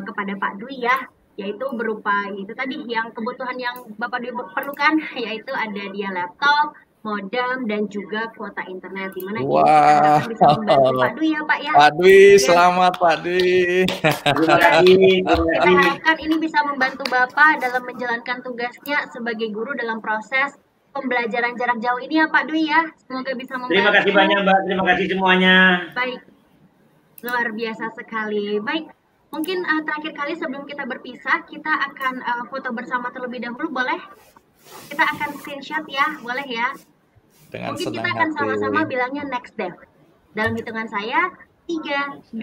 kepada Pak Dwi ya, yaitu berupa itu tadi yang kebutuhan yang Bapak Dwi perlukan, yaitu ada dia laptop, modem, dan juga kuota internet, di mana kita bisa membantu Pak Dwi ya Pak ya. Pak Dwi, selamat Pak Dwi. Kita harapkan ini bisa membantu Bapak dalam menjalankan tugasnya sebagai guru dalam proses pembelajaran jarak jauh ini ya Pak Dwi ya. Semoga bisa membantu. Terima kasih banyak Mbak, terima kasih semuanya. Baik, luar biasa sekali. Baik, mungkin terakhir kali sebelum kita berpisah, kita akan foto bersama terlebih dahulu, boleh? Kita akan screenshot ya, boleh ya? Dengan mungkin kita akan sama-sama bilangnya next step. Dalam hitungan saya, 3, 2, 1.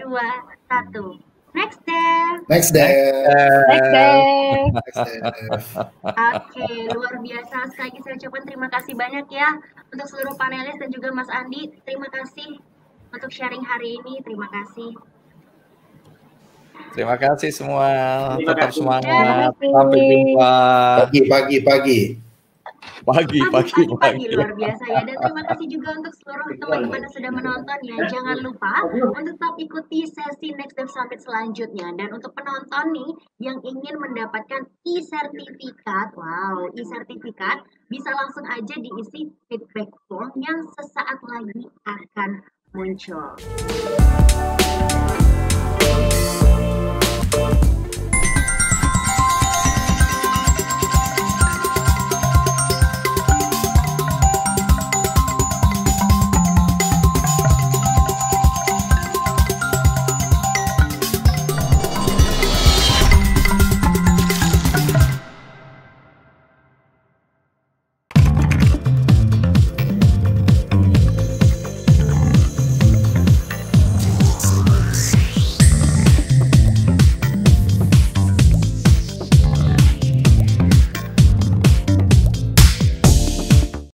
Next step. Next step. Next step. Oke, luar biasa. Sekali lagi saya ucapkan terima kasih banyak ya untuk seluruh panelis dan juga Mas Andi. Terima kasih untuk sharing hari ini. Terima kasih. Terima kasih semua. Tetap kasih. semangat. Sampai jumpa. Pagi. Pagi luar biasa ya. Dan terima kasih juga untuk seluruh teman-teman yang sudah menonton ya. Jangan lupa untuk tetap ikuti sesi Next Step Summit selanjutnya. Dan untuk penonton nih yang ingin mendapatkan e-sertifikat, e-sertifikat bisa langsung aja diisi feedback form yang sesaat lagi akan muncul.